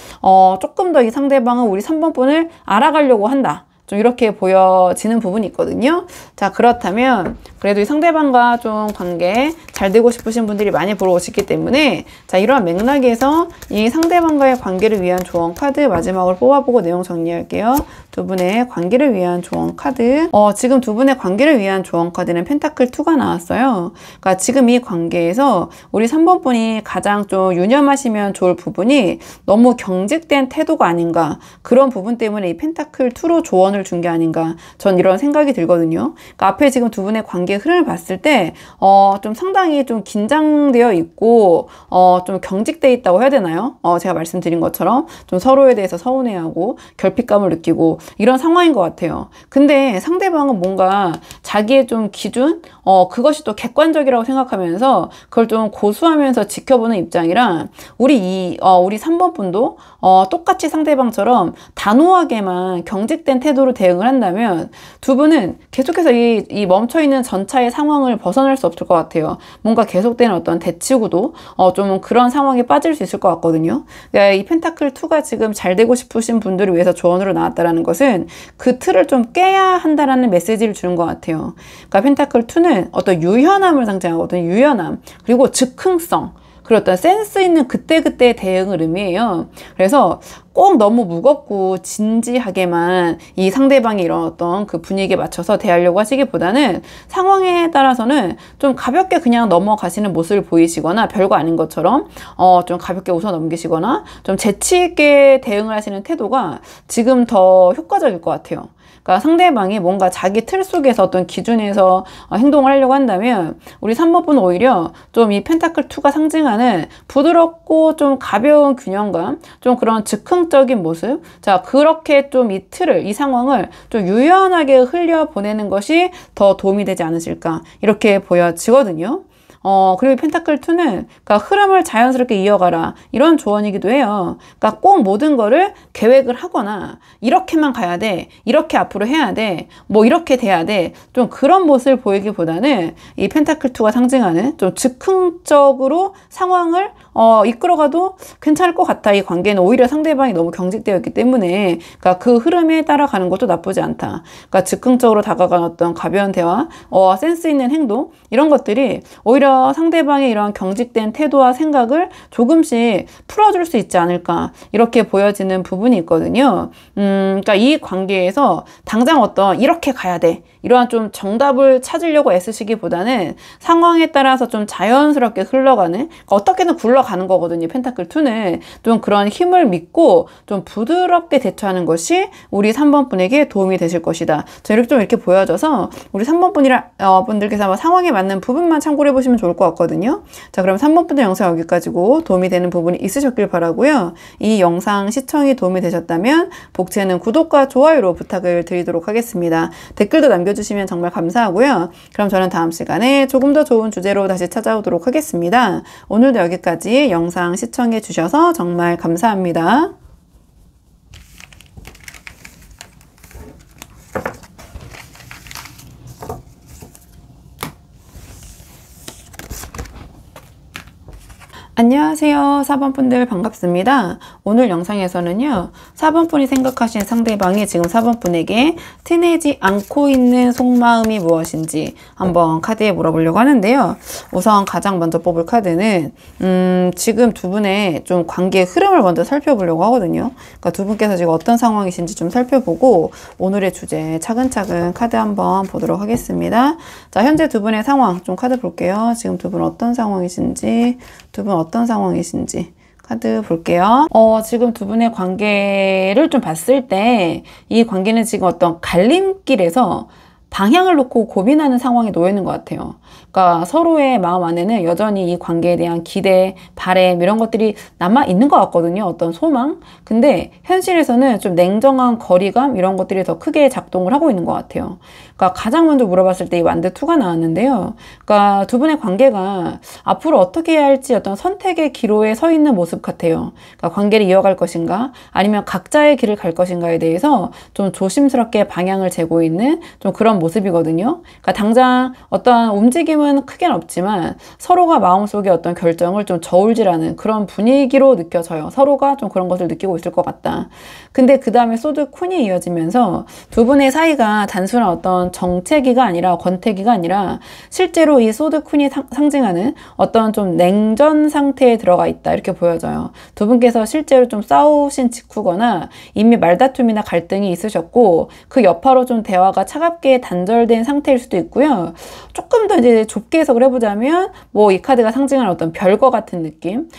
Speaker 1: 조금 더 이 상대방은 우리 3번분을 알아가려고 한다. 좀 이렇게 보여지는 부분이 있거든요. 자, 그렇다면 그래도 이 상대방과 좀 관계 잘 되고 싶으신 분들이 많이 보러 오시기 때문에, 자, 이러한 맥락에서 이 상대방과의 관계를 위한 조언 카드 마지막으로 뽑아보고 내용 정리할게요. 두 분의 관계를 위한 조언 카드. 지금 두 분의 관계를 위한 조언 카드는 펜타클 2가 나왔어요. 그러니까 지금 이 관계에서 우리 3번분이 가장 좀 유념하시면 좋을 부분이 너무 경직된 태도가 아닌가, 그런 부분 때문에 이 펜타클 2로 조언을 준 게 아닌가, 전 이런 생각이 들거든요. 그러니까 앞에 지금 두 분의 관계 흐름을 봤을 때 좀 상당히 좀 긴장되어 있고 좀 경직되어 있다고 해야 되나요? 제가 말씀드린 것처럼 좀 서로에 대해서 서운해하고 결핍감을 느끼고 이런 상황인 것 같아요. 근데 상대방은 뭔가 자기의 좀 기준, 그것이 또 객관적이라고 생각하면서 그걸 좀 고수하면서 지켜보는 입장이라, 우리 3번분도 똑같이 상대방처럼 단호하게만 경직된 태도로 대응을 한다면 두 분은 계속해서 이 멈춰있는 전차의 상황을 벗어날 수 없을 것 같아요. 뭔가 계속되는 어떤 대치구도, 좀 그런 상황에 빠질 수 있을 것 같거든요. 그러니까 이 펜타클 2가 지금 잘 되고 싶으신 분들을 위해서 조언으로 나왔다라는 것은 그 틀을 좀 깨야 한다라는 메시지를 주는 것 같아요. 그러니까 펜타클 2는 어떤 유연함을 상징하거든요. 유연함, 그리고 즉흥성, 그리고 어떤 센스 있는 그때그때의 대응을 의미해요. 그래서 꼭 너무 무겁고 진지하게만 이 상대방의 이런 어떤 그 분위기에 맞춰서 대하려고 하시기보다는 상황에 따라서는 좀 가볍게 그냥 넘어가시는 모습을 보이시거나, 별거 아닌 것처럼 좀 가볍게 웃어 넘기시거나 좀 재치 있게 대응을 하시는 태도가 지금 더 효과적일 것 같아요. 그러니까 상대방이 뭔가 자기 틀 속에서 어떤 기준에서 행동을 하려고 한다면 우리 3번분은 오히려 좀 이 펜타클 2가 상징하는 부드럽고 좀 가벼운 균형감, 좀 그런 즉흥적인 모습, 자, 그렇게 좀 이 틀을, 이 상황을 좀 유연하게 흘려보내는 것이 더 도움이 되지 않으실까, 이렇게 보여지거든요. 그리고 펜타클 2는 그러니까 흐름을 자연스럽게 이어가라, 이런 조언이기도 해요. 그러니까 꼭 모든 거를 계획을 하거나 이렇게만 가야 돼, 이렇게 앞으로 해야 돼, 뭐 이렇게 돼야 돼, 좀 그런 모습을 보이기보다는 이 펜타클 2가 상징하는 좀 즉흥적으로 상황을 이끌어가도 괜찮을 것 같아. 이 관계는 오히려 상대방이 너무 경직되어 있기 때문에, 그러니까 그 흐름에 따라가는 것도 나쁘지 않다. 그러니까 즉흥적으로 다가가는 어떤 가벼운 대화, 센스 있는 행동, 이런 것들이 오히려 상대방의 이런 경직된 태도와 생각을 조금씩 풀어줄 수 있지 않을까, 이렇게 보여지는 부분이 있거든요. 그러니까 이 관계에서 당장 어떤 이렇게 가야 돼, 이러한 좀 정답을 찾으려고 애쓰시기보다는 상황에 따라서 좀 자연스럽게 흘러가는, 그러니까 어떻게든 굴러가는 거거든요. 펜타클 2는 좀 그런 힘을 믿고 좀 부드럽게 대처하는 것이 우리 3번 분에게 도움이 되실 것이다. 자, 이렇게 좀 이렇게 보여져서 우리 3번 분들께서 아마 상황에 맞는 부분만 참고를 해보시면 좋을 것 같거든요. 자, 그럼 3번 분들 영상 여기까지고 도움이 되는 부분이 있으셨길 바라고요. 이 영상 시청이 도움이 되셨다면 복채는 구독과 좋아요로 부탁을 드리도록 하겠습니다. 댓글도 남겨주시면 정말 감사하고요. 그럼 저는 다음 시간에 조금 더 좋은 주제로 다시 찾아오도록 하겠습니다. 오늘도 여기까지 영상 시청해 주셔서 정말 감사합니다. 안녕하세요. 4번 분들 반갑습니다. 오늘 영상에서는요, 4번 분이 생각하신 상대방이 지금 4번 분에게 티내지 않고 있는 속마음이 무엇인지 한번 카드에 물어보려고 하는데요. 우선 가장 먼저 뽑을 카드는 지금 두 분의 좀 관계의 흐름을 먼저 살펴보려고 하거든요. 그러니까 두 분께서 지금 어떤 상황이신지 좀 살펴보고 오늘의 주제 차근차근 카드 한번 보도록 하겠습니다. 자, 현재 두 분의 상황 좀 카드 볼게요. 지금 두 분 어떤 상황이신지, 두 분 어떤 상황이신지 카드 볼게요. 지금 두 분의 관계를 좀 봤을 때 이 관계는 지금 어떤 갈림길에서 방향을 놓고 고민하는 상황에 놓여 있는 것 같아요. 그러니까 서로의 마음 안에는 여전히 이 관계에 대한 기대, 바램 이런 것들이 남아 있는 것 같거든요. 어떤 소망. 근데 현실에서는 좀 냉정한 거리감 이런 것들이 더 크게 작동을 하고 있는 것 같아요. 그러니까 가장 먼저 물어봤을 때 이 완드 2가 나왔는데요. 그러니까 두 분의 관계가 앞으로 어떻게 해야 할지 어떤 선택의 기로에 서 있는 모습 같아요. 그러니까 관계를 이어갈 것인가 아니면 각자의 길을 갈 것인가에 대해서 좀 조심스럽게 방향을 재고 있는 좀 그런 모습이거든요. 그러니까 당장 어떤 움직임은 크게는 없지만 서로가 마음속에 어떤 결정을 좀 저울질하는 그런 분위기로 느껴져요. 서로가 좀 그런 것을 느끼고 있을 것 같다. 근데 그 다음에 소드 퀸이 이어지면서 두 분의 사이가 단순한 어떤 정체기가 아니라 권태기가 아니라 실제로 이 소드 퀸이 상징하는 어떤 좀 냉전 상태에 들어가 있다 이렇게 보여져요. 두 분께서 실제로 좀 싸우신 직후거나 이미 말다툼이나 갈등이 있으셨고 그 여파로 좀 대화가 차갑게 단절된 상태일 수도 있고요. 조금 더 이제 좁게 해석을 해보자면 뭐 이 카드가 상징하는 어떤 별거 같은 느낌,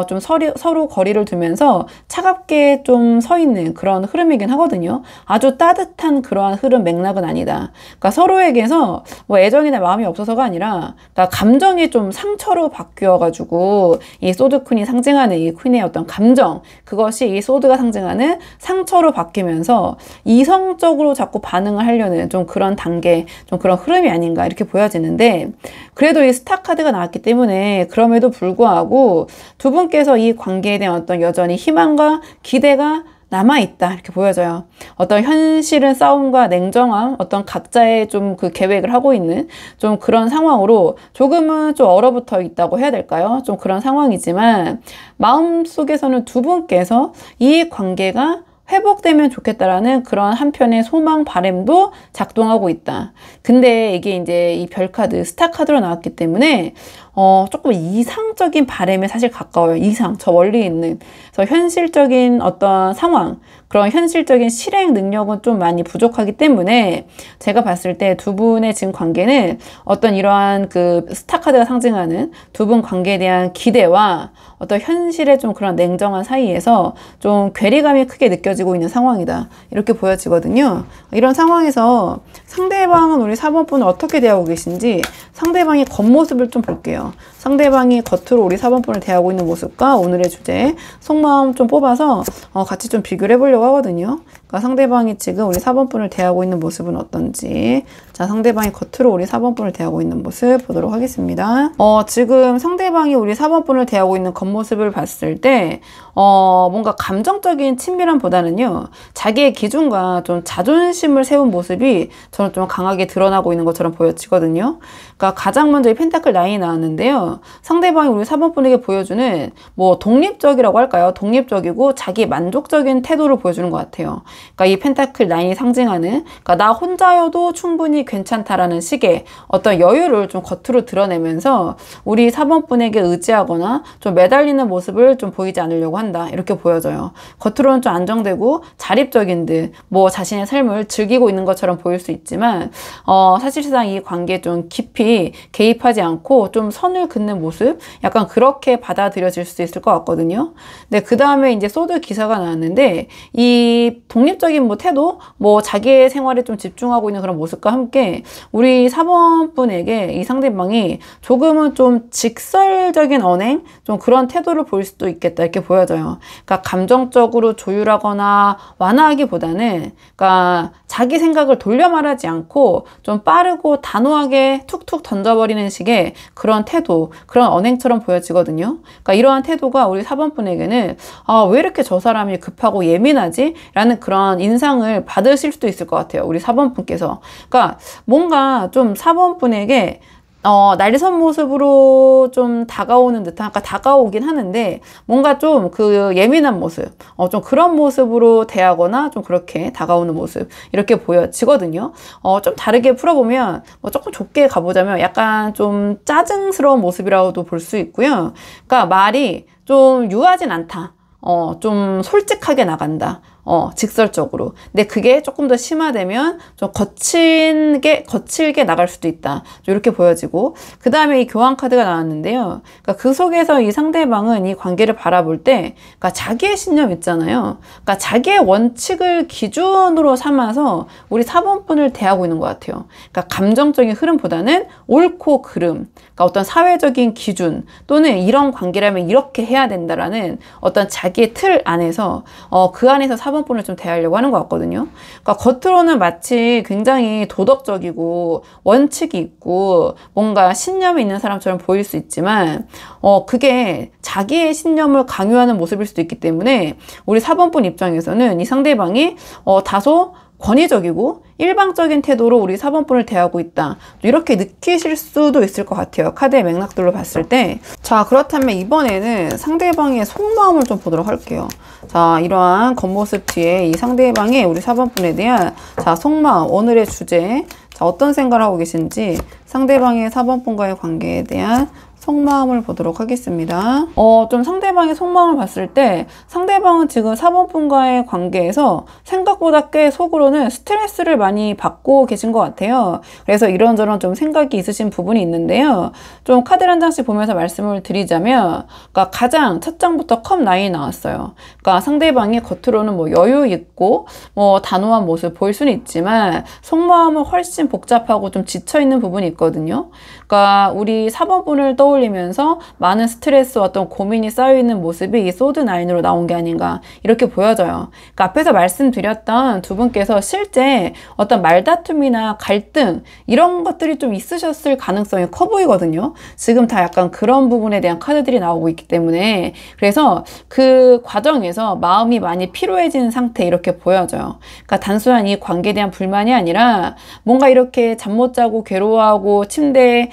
Speaker 1: 좀 서로 거리를 두면서 차갑게 좀 서 있는 그런 흐름이긴 하거든요. 아주 따뜻한 그러한 흐름 맥락은 아니다. 그러니까 서로에게서 뭐 애정이나 마음이 없어서가 아니라 그러니까 감정이 좀 상처로 바뀌어가지고 이 소드 퀸이 상징하는 이 퀸의 어떤 감정, 그것이 이 소드가 상징하는 상처로 바뀌면서 이성적으로 자꾸 반응을 하려는 좀 그런 단계, 좀 그런 흐름이 아닌가 이렇게 보여지는데, 그래도 이 스타 카드가 나왔기 때문에 그럼에도 불구하고 두 분께서 이 관계에 대한 어떤 여전히 희망과 기대가 남아있다 이렇게 보여져요. 어떤 현실은 싸움과 냉정함, 어떤 각자의 좀 그 계획을 하고 있는 좀 그런 상황으로 조금은 좀 얼어붙어 있다고 해야 될까요? 좀 그런 상황이지만 마음속에서는 두 분께서 이 관계가 회복되면 좋겠다라는 그런 한편의 소망 바램도 작동하고 있다. 근데 이게 이제 이 별카드, 스타 카드로 나왔기 때문에 조금 이상적인 바램에 사실 가까워요. 저 멀리 있는. 그래서 현실적인 어떤 상황, 그런 현실적인 실행 능력은 좀 많이 부족하기 때문에 제가 봤을 때 두 분의 지금 관계는 어떤 이러한 그 스타 카드가 상징하는 두 분 관계에 대한 기대와 어떤 현실의 좀 그런 냉정한 사이에서 좀 괴리감이 크게 느껴지고 있는 상황이다. 이렇게 보여지거든요. 이런 상황에서 상대방은 우리 4번 분을 어떻게 대하고 계신지 상대방의 겉모습을 좀 볼게요. 상대방이 겉으로 우리 4번 분을 대하고 있는 모습과 오늘의 주제 속마음 좀 뽑아서 같이 좀 비교를 해보려고 하거든요. 그러니까 상대방이 지금 우리 4번 분을 대하고 있는 모습은 어떤지, 자, 상대방이 겉으로 우리 4번 분을 대하고 있는 모습 보도록 하겠습니다. 지금 상대방이 우리 4번 분을 대하고 있는 겉모습을 봤을 때 뭔가 감정적인 친밀함보다는요, 자기의 기준과 좀 자존심을 세운 모습이 저는 좀 강하게 드러나고 있는 것처럼 보여지거든요. 그러니까 가장 먼저 이 펜타클 9이 나왔는데요. 상대방이 우리 4번 분에게 보여주는 뭐 독립적이라고 할까요? 독립적이고 자기 만족적인 태도를 보여주는 것 같아요. 그러니까 이 펜타클 9이 상징하는, 그러니까 나 혼자여도 충분히 괜찮다라는 식의 어떤 여유를 좀 겉으로 드러내면서 우리 4번 분에게 의지하거나 좀 매달리는 모습을 좀 보이지 않으려고 한다, 이렇게 보여져요. 겉으로는 좀 안정되고 자립적인 듯 뭐 자신의 삶을 즐기고 있는 것처럼 보일 수 있지만 사실상 이 관계에 좀 깊이 개입하지 않고 좀 선을 긋는 모습, 약간 그렇게 받아들여질 수 있을 것 같거든요. 네, 그 다음에 이제 소드 기사가 나왔는데, 이 독립적인 뭐 태도, 뭐 자기의 생활에 좀 집중하고 있는 그런 모습과 함께 우리 4번 분에게 이 상대방이 조금은 좀 직설적인 언행, 좀 그런 태도를 보일 수도 있겠다, 이렇게 보여져요. 그러니까 감정적으로 조율하거나 완화하기보다는, 그러니까 자기 생각을 돌려 말하지 않고 좀 빠르고 단호하게 툭툭 던져버리는 식의 그런 태도, 그런 언행처럼 보여지거든요. 그러니까 이러한 태도가 우리 4번 분에게는 왜 이렇게 저 사람이 급하고 예민하지? 라는 그런 인상을 받으실 수도 있을 것 같아요, 우리 4번 분께서. 그러니까 뭔가 좀 4번 분에게 날선 모습으로 좀 다가오는 듯한, 그러니까 다가오긴 하는데 뭔가 좀 그 예민한 모습, 좀 그런 모습으로 대하거나 좀 그렇게 다가오는 모습, 이렇게 보여지거든요. 좀 다르게 풀어보면, 조금 좁게 가보자면 약간 좀 짜증스러운 모습이라고도 볼 수 있고요. 그러니까 말이 좀 유하진 않다. 좀 솔직하게 나간다. 직설적으로. 근데 그게 조금 더 심화되면 좀 거칠게 나갈 수도 있다. 이렇게 보여지고, 그 다음에 이 교환 카드가 나왔는데요. 그러니까 그 속에서 이 상대방은 이 관계를 바라볼 때, 그러니까 자기의 신념 있잖아요. 그러니까 자기의 원칙을 기준으로 삼아서 우리 4번 분을 대하고 있는 것 같아요. 그러니까 감정적인 흐름보다는 옳고 그름, 그러니까 어떤 사회적인 기준, 또는 이런 관계라면 이렇게 해야 된다라는 어떤 자기의 틀 안에서, 그 안에서 4번 분을 좀 대하려고 하는 것 같거든요. 그러니까 겉으로는 마치 굉장히 도덕적이고 원칙이 있고 뭔가 신념이 있는 사람처럼 보일 수 있지만, 그게 자기의 신념을 강요하는 모습일 수도 있기 때문에 우리 4번 분 입장에서는 이 상대방이 다소 권위적이고 일방적인 태도로 우리 4번 분을 대하고 있다, 이렇게 느끼실 수도 있을 것 같아요, 카드의 맥락들로 봤을 때. 자, 그렇다면 이번에는 상대방의 속마음을 좀 보도록 할게요. 자, 이러한 겉모습 뒤에 이 상대방의 우리 4번 분에 대한 속마음, 오늘의 주제, 어떤 생각을 하고 계신지 상대방의 4번 분과의 관계에 대한 속마음을 보도록 하겠습니다. 좀 상대방의 속마음을 봤을 때 상대방은 지금 4번 분과의 관계에서 생각보다 꽤 속으로는 스트레스를 많이 받고 계신 것 같아요. 그래서 이런저런 좀 생각이 있으신 부분이 있는데요. 좀 카드를 한 장씩 보면서 말씀을 드리자면, 그러니까 가장 첫 장부터 컵 9이 나왔어요. 그러니까 상대방이 겉으로는 뭐 여유 있고 뭐 단호한 모습 보일 수는 있지만 속마음은 훨씬 복잡하고 좀 지쳐있는 부분이 있거든요. 그러니까 우리 4번 분을 떠올리면서 많은 스트레스와 어떤 고민이 쌓여있는 모습이 이 소드 9으로 나온 게 아닌가, 이렇게 보여져요. 그러니까 앞에서 말씀드렸던 두 분께서 실제 어떤 말다툼이나 갈등, 이런 것들이 좀 있으셨을 가능성이 커 보이거든요. 지금 다 약간 그런 부분에 대한 카드들이 나오고 있기 때문에, 그래서 그 과정에서 마음이 많이 피로해지는 상태, 이렇게 보여져요. 그러니까 단순한 이 관계에 대한 불만이 아니라 뭔가 이렇게 잠 못 자고 괴로워하고 침대에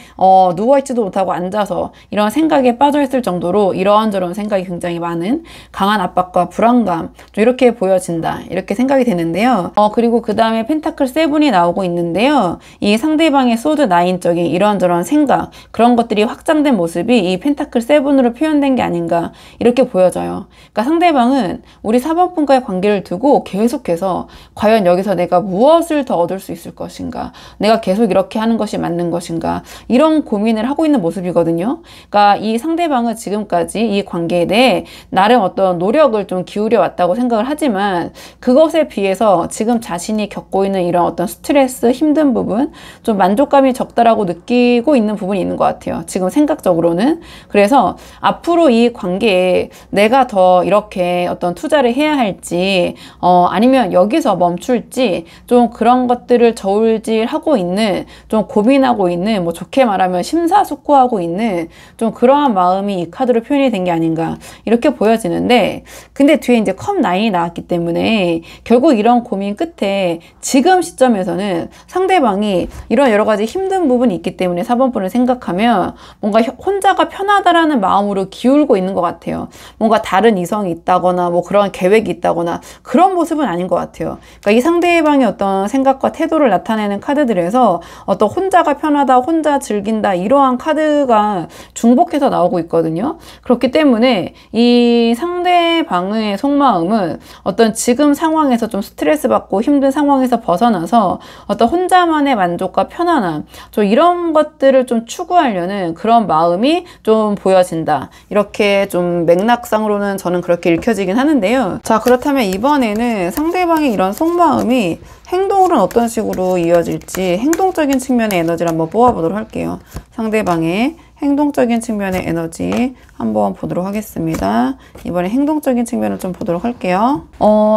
Speaker 1: 누워있지도 못하고 앉아서 이런 생각에 빠져있을 정도로 이런저런 생각이 굉장히 많은 강한 압박과 불안감, 좀 이렇게 보여진다, 이렇게 생각이 되는데요. 그리고 그 다음에 펜타클 7이 나오고 있는데요. 이 상대방의 소드 9적인 이런저런 생각, 그런 것들이 확장된 모습이 이 펜타클 7으로 표현된 게 아닌가, 이렇게 보여져요. 그러니까 상대방은 우리 4번 분과의 관계를 두고 계속해서 과연 여기서 내가 무엇을 더 얻을 수 있을 것인가, 내가 계속 이렇게 하는 것이 맞는 것인가, 이런 고민을 하고 있는 모습이거든요. 그러니까 이 상대방은 지금까지 이 관계에 대해 나름 어떤 노력을 좀 기울여 왔다고 생각을 하지만, 그것에 비해서 지금 자신이 겪고 있는 이런 어떤 스트레스, 힘든 부분, 좀 만족감이 적다라고 느끼고 있는 부분이 있는 것 같아요, 지금 생각적으로는. 그래서 앞으로 이 관계에 내가 더 이렇게 어떤 투자를 해야 할지, 아니면 여기서 멈출지, 좀 그런 것들을 저울질하고 있는, 좀 고민하고 있는, 뭐 좋게 말하면 심사숙고하고 있는 보다는 좀 그러한 마음이 이 카드로 표현이 된 게 아닌가 이렇게 보여지는데, 근데 뒤에 이제 컵9이 나왔기 때문에 결국 이런 고민 끝에 지금 시점에서는 상대방이 이런 여러 가지 힘든 부분이 있기 때문에 4번 분을 생각하면 뭔가 혼자가 편하다라는 마음으로 기울고 있는 것 같아요. 뭔가 다른 이성이 있다거나 뭐 그런 계획이 있다거나 그런 모습은 아닌 것 같아요. 그러니까 이 상대방의 어떤 생각과 태도를 나타내는 카드들에서 어떤 혼자가 편하다, 혼자 즐긴다 이러한 카드가 중복해서 나오고 있거든요. 그렇기 때문에 이 상대방의 속마음은 어떤 지금 상황에서 좀 스트레스 받고 힘든 상황에서 벗어나서 어떤 혼자만의 만족과 편안함, 좀 이런 것들을 좀 추구하려는 그런 마음이 좀 보여진다. 이렇게 좀 맥락상으로는 저는 그렇게 읽혀지긴 하는데요. 자, 그렇다면 이번에는 상대방의 이런 속마음이 행동으로는 어떤 식으로 이어질지 행동적인 측면의 에너지를 한번 뽑아보도록 할게요. 상대방의 행동적인 측면의 에너지 한번 보도록 하겠습니다. 이번에 행동적인 측면을 좀 보도록 할게요.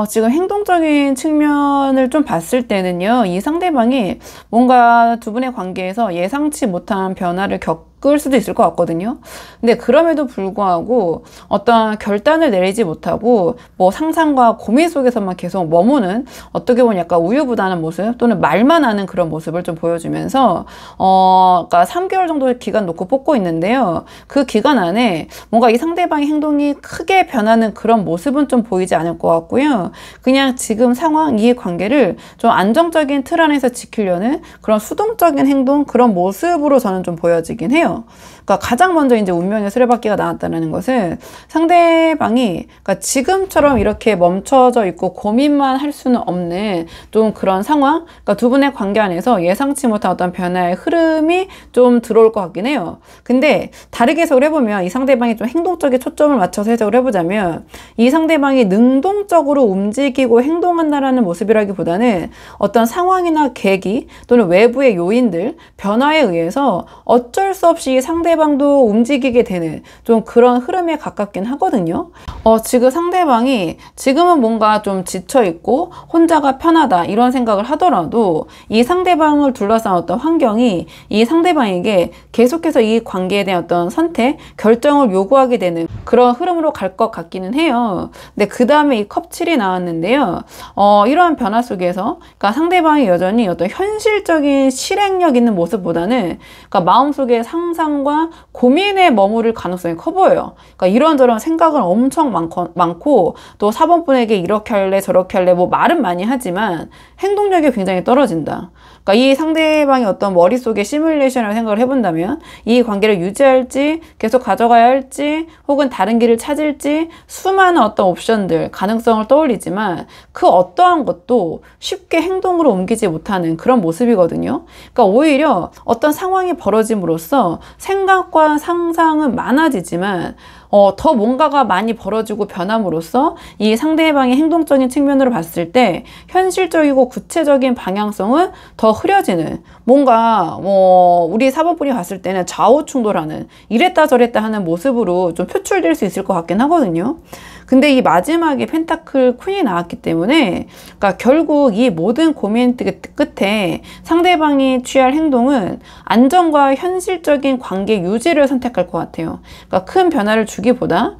Speaker 1: 지금 행동적인 측면을 좀 봤을 때는요, 이 상대방이 뭔가 두 분의 관계에서 예상치 못한 변화를 겪을 수도 있을 것 같거든요. 근데 그럼에도 불구하고 어떤 결단을 내리지 못하고 뭐 상상과 고민 속에서만 계속 머무는, 어떻게 보면 약간 우유부단한 모습 또는 말만 하는 그런 모습을 좀 보여주면서 그러니까 3개월 정도 기간 놓고 뽑고 있는데요. 그 기간 안에 뭔가 이 상대방의 행동이 크게 변하는 그런 모습은 좀 보이지 않을 것 같고요. 그냥 지금 상황, 이 관계를 좀 안정적인 틀 안에서 지키려는 그런 수동적인 행동, 그런 모습으로 저는 좀 보여지긴 해요. 그러니까 가장 먼저 이제 운명의 수레바퀴가 나왔다는 것은 상대방이 그러니까 지금처럼 이렇게 멈춰져 있고 고민만 할 수는 없는 좀 그런 상황, 그러니까 두 분의 관계 안에서 예상치 못한 어떤 변화의 흐름이 좀 들어올 것 같긴 해요. 근데 다르게 해석을 해보면, 이 상대방이 좀 행동적인 초점을 맞춰서 해석을 해보자면, 이 상대방이 능동적으로 움직이고 행동한다라는 모습이라기보다는 어떤 상황이나 계기 또는 외부의 요인들, 변화에 의해서 어쩔 수 없이 상대방도 움직이게 되는 좀 그런 흐름에 가깝긴 하거든요. 지금 상대방이 지금은 뭔가 좀 지쳐있고 혼자가 편하다 이런 생각을 하더라도 이 상대방을 둘러싼 어떤 환경이 이 상대방에게 계속해서 이 관계에 대한 어떤 선택, 결정을 요구하게 되는 그런 흐름으로 갈 것 같기는 해요. 근데 그 다음에 이 컵7이 나왔는데요. 이러한 변화 속에서 그러니까 상대방이 여전히 어떤 현실적인 실행력 있는 모습보다는 그러니까 마음속에 상상과 고민에 머무를 가능성이 커 보여요. 그러니까 이런저런 생각은 엄청 많고 또 4번 분에게 이렇게 할래 저렇게 할래 뭐 말은 많이 하지만 행동력이 굉장히 떨어진다. 그러니까 이 상대방이 어떤 머릿속에 시뮬레이션이라고 생각을 해본다면 이 관계를 유지할지 계속 가져가야 할지 혹은 다른 길을 찾을지 수많은 어떤 옵션들, 가능성을 떠올리지만 그 어떠한 것도 쉽게 행동으로 옮기지 못하는 그런 모습이거든요. 그러니까 오히려 어떤 상황이 벌어짐으로써 생각과 상상은 많아지지만 더 뭔가가 많이 벌어지고 변함으로써 이 상대방의 행동적인 측면으로 봤을 때 현실적이고 구체적인 방향성은 더 흐려지는, 뭔가 우리 4번 분이 봤을 때는 좌우충돌하는, 이랬다 저랬다 하는 모습으로 좀 표출될 수 있을 것 같긴 하거든요. 근데 이 마지막에 펜타클 퀸이 나왔기 때문에 그러니까 결국 이 모든 고민 끝에 상대방이 취할 행동은 안정과 현실적인 관계 유지를 선택할 것 같아요. 그러니까 큰 변화를 주기보다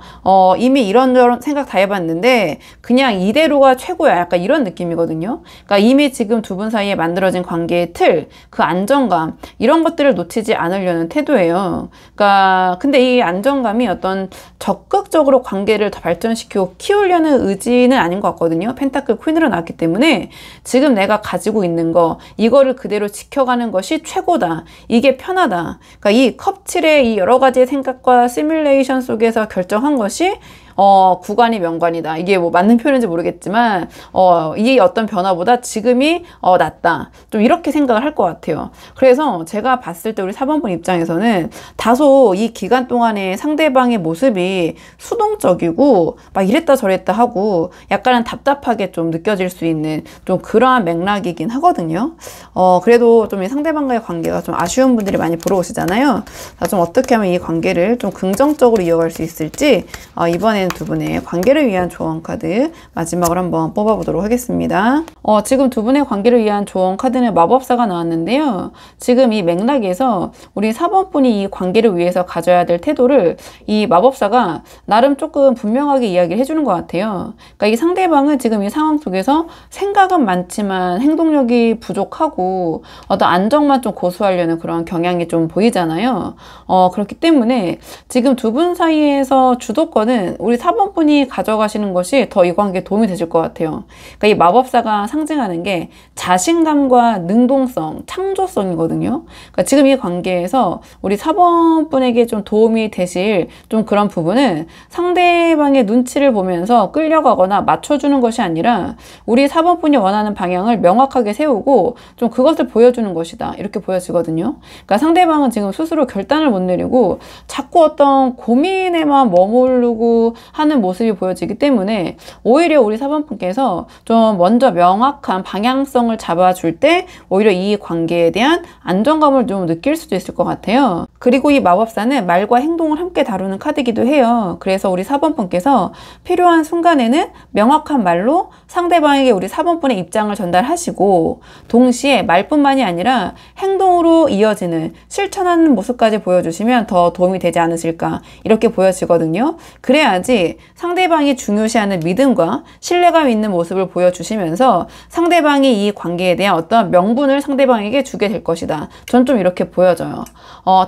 Speaker 1: 이미 이런저런 생각 다 해봤는데 그냥 이대로가 최고야, 약간 이런 느낌이거든요. 그러니까 이미 지금 두 분 사이에 만들어진 관계의 틀, 그 안정감, 이런 것들을 놓치지 않으려는 태도예요. 그러니까 근데 이 안정감이 어떤 적극적으로 관계를 더 발전시키고 키우려는 의지는 아닌 것 같거든요. 펜타클 퀸으로 나왔기 때문에 지금 내가 가지고 있는 거, 이거를 그대로 지켜가는 것이 최고다, 이게 편하다. 그러니까 이 컵7의 이 여러 가지의 생각과 시뮬레이션 속에서 결정한 것이 구간이 명관이다. 이게 뭐 맞는 표현인지 모르겠지만 이 어떤 변화보다 지금이 낫다. 좀 이렇게 생각을 할 것 같아요. 그래서 제가 봤을 때 우리 4번 분 입장에서는 다소 이 기간 동안에 상대방의 모습이 수동적이고 막 이랬다 저랬다 하고 약간은 답답하게 좀 느껴질 수 있는 좀 그러한 맥락이긴 하거든요. 그래도 좀 이 상대방과의 관계가 좀 아쉬운 분들이 많이 보러 오시잖아요. 좀 어떻게 하면 이 관계를 좀 긍정적으로 이어갈 수 있을지 이번에는 된 두 분의 관계를 위한 조언 카드 마지막으로 한번 뽑아보도록 하겠습니다. 지금 두 분의 관계를 위한 조언 카드는 마법사가 나왔는데요. 지금 이 맥락에서 우리 4번 분이 이 관계를 위해서 가져야 될 태도를 이 마법사가 나름 조금 분명하게 이야기를 해주는 것 같아요. 그러니까 이 상대방은 지금 이 상황 속에서 생각은 많지만 행동력이 부족하고 어떤 안정만 좀 고수하려는 그런 경향이 좀 보이잖아요. 그렇기 때문에 지금 두 분 사이에서 주도권은 우리 4번 분이 가져가시는 것이 더 이 관계에 도움이 되실 것 같아요. 그러니까 이 마법사가 상징하는 게 자신감과 능동성, 창조성이거든요. 그러니까 지금 이 관계에서 우리 4번 분에게 좀 도움이 되실 좀 그런 부분은 상대방의 눈치를 보면서 끌려가거나 맞춰주는 것이 아니라 우리 4번 분이 원하는 방향을 명확하게 세우고 좀 그것을 보여주는 것이다. 이렇게 보여지거든요. 그러니까 상대방은 지금 스스로 결단을 못 내리고 자꾸 어떤 고민에만 머무르고 하는 모습이 보여지기 때문에 오히려 우리 4번 분께서 좀 먼저 명확한 방향성을 잡아줄 때 오히려 이 관계에 대한 안정감을 좀 느낄 수도 있을 것 같아요. 그리고 이 마법사는 말과 행동을 함께 다루는 카드이기도 해요. 그래서 우리 4번 분께서 필요한 순간에는 명확한 말로 상대방에게 우리 4번 분의 입장을 전달하시고 동시에 말뿐만이 아니라 행동으로 이어지는 실천하는 모습까지 보여주시면 더 도움이 되지 않으실까 이렇게 보여지거든요. 그래야지 상대방이 중요시하는 믿음과 신뢰감 있는 모습을 보여주시면서 상대방이 이 관계에 대한 어떤 명분을 상대방에게 주게 될 것이다. 전 좀 이렇게 보여져요.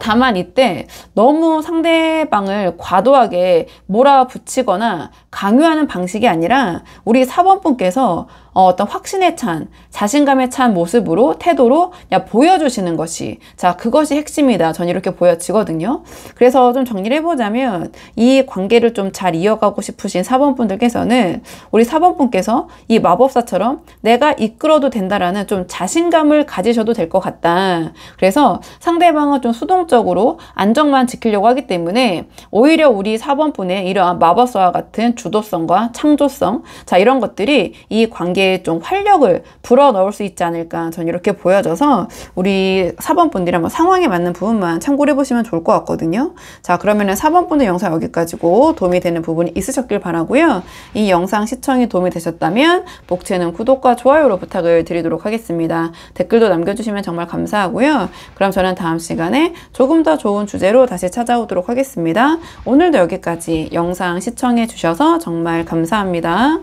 Speaker 1: 다만 이때 너무 상대방을 과도하게 몰아붙이거나 강요하는 방식이 아니라 우리 4번 분께서 어떤 확신에 찬, 자신감에 찬 모습으로, 태도로 그냥 보여주시는 것이, 자, 그것이 핵심이다. 전 이렇게 보여지거든요. 그래서 좀 정리를 해보자면 이 관계를 좀 잘 이어가고 싶으신 4번 분들께서는 우리 4번 분께서 이 마법사처럼 내가 이끌어도 된다라는 좀 자신감을 가지셔도 될 것 같다. 그래서 상대방은 좀 수동적으로 안정만 지키려고 하기 때문에 오히려 우리 4번 분의 이러한 마법사와 같은 주도성과 창조성, 자, 이런 것들이 이 관계에 좀 활력을 불어넣을 수 있지 않을까 전 이렇게 보여져서 우리 4번 분들이 한번 상황에 맞는 부분만 참고를 해보시면 좋을 것 같거든요. 자, 그러면은 4번 분의 영상 여기까지고 도움이 되는 부분이 있으셨길 바라고요. 이 영상 시청이 도움이 되셨다면 복채는 구독과 좋아요로 부탁을 드리도록 하겠습니다. 댓글도 남겨주시면 정말 감사하고요. 그럼 저는 다음 시간에 조금 더 좋은 주제로 다시 찾아오도록 하겠습니다. 오늘도 여기까지 영상 시청해 주셔서 정말 감사합니다.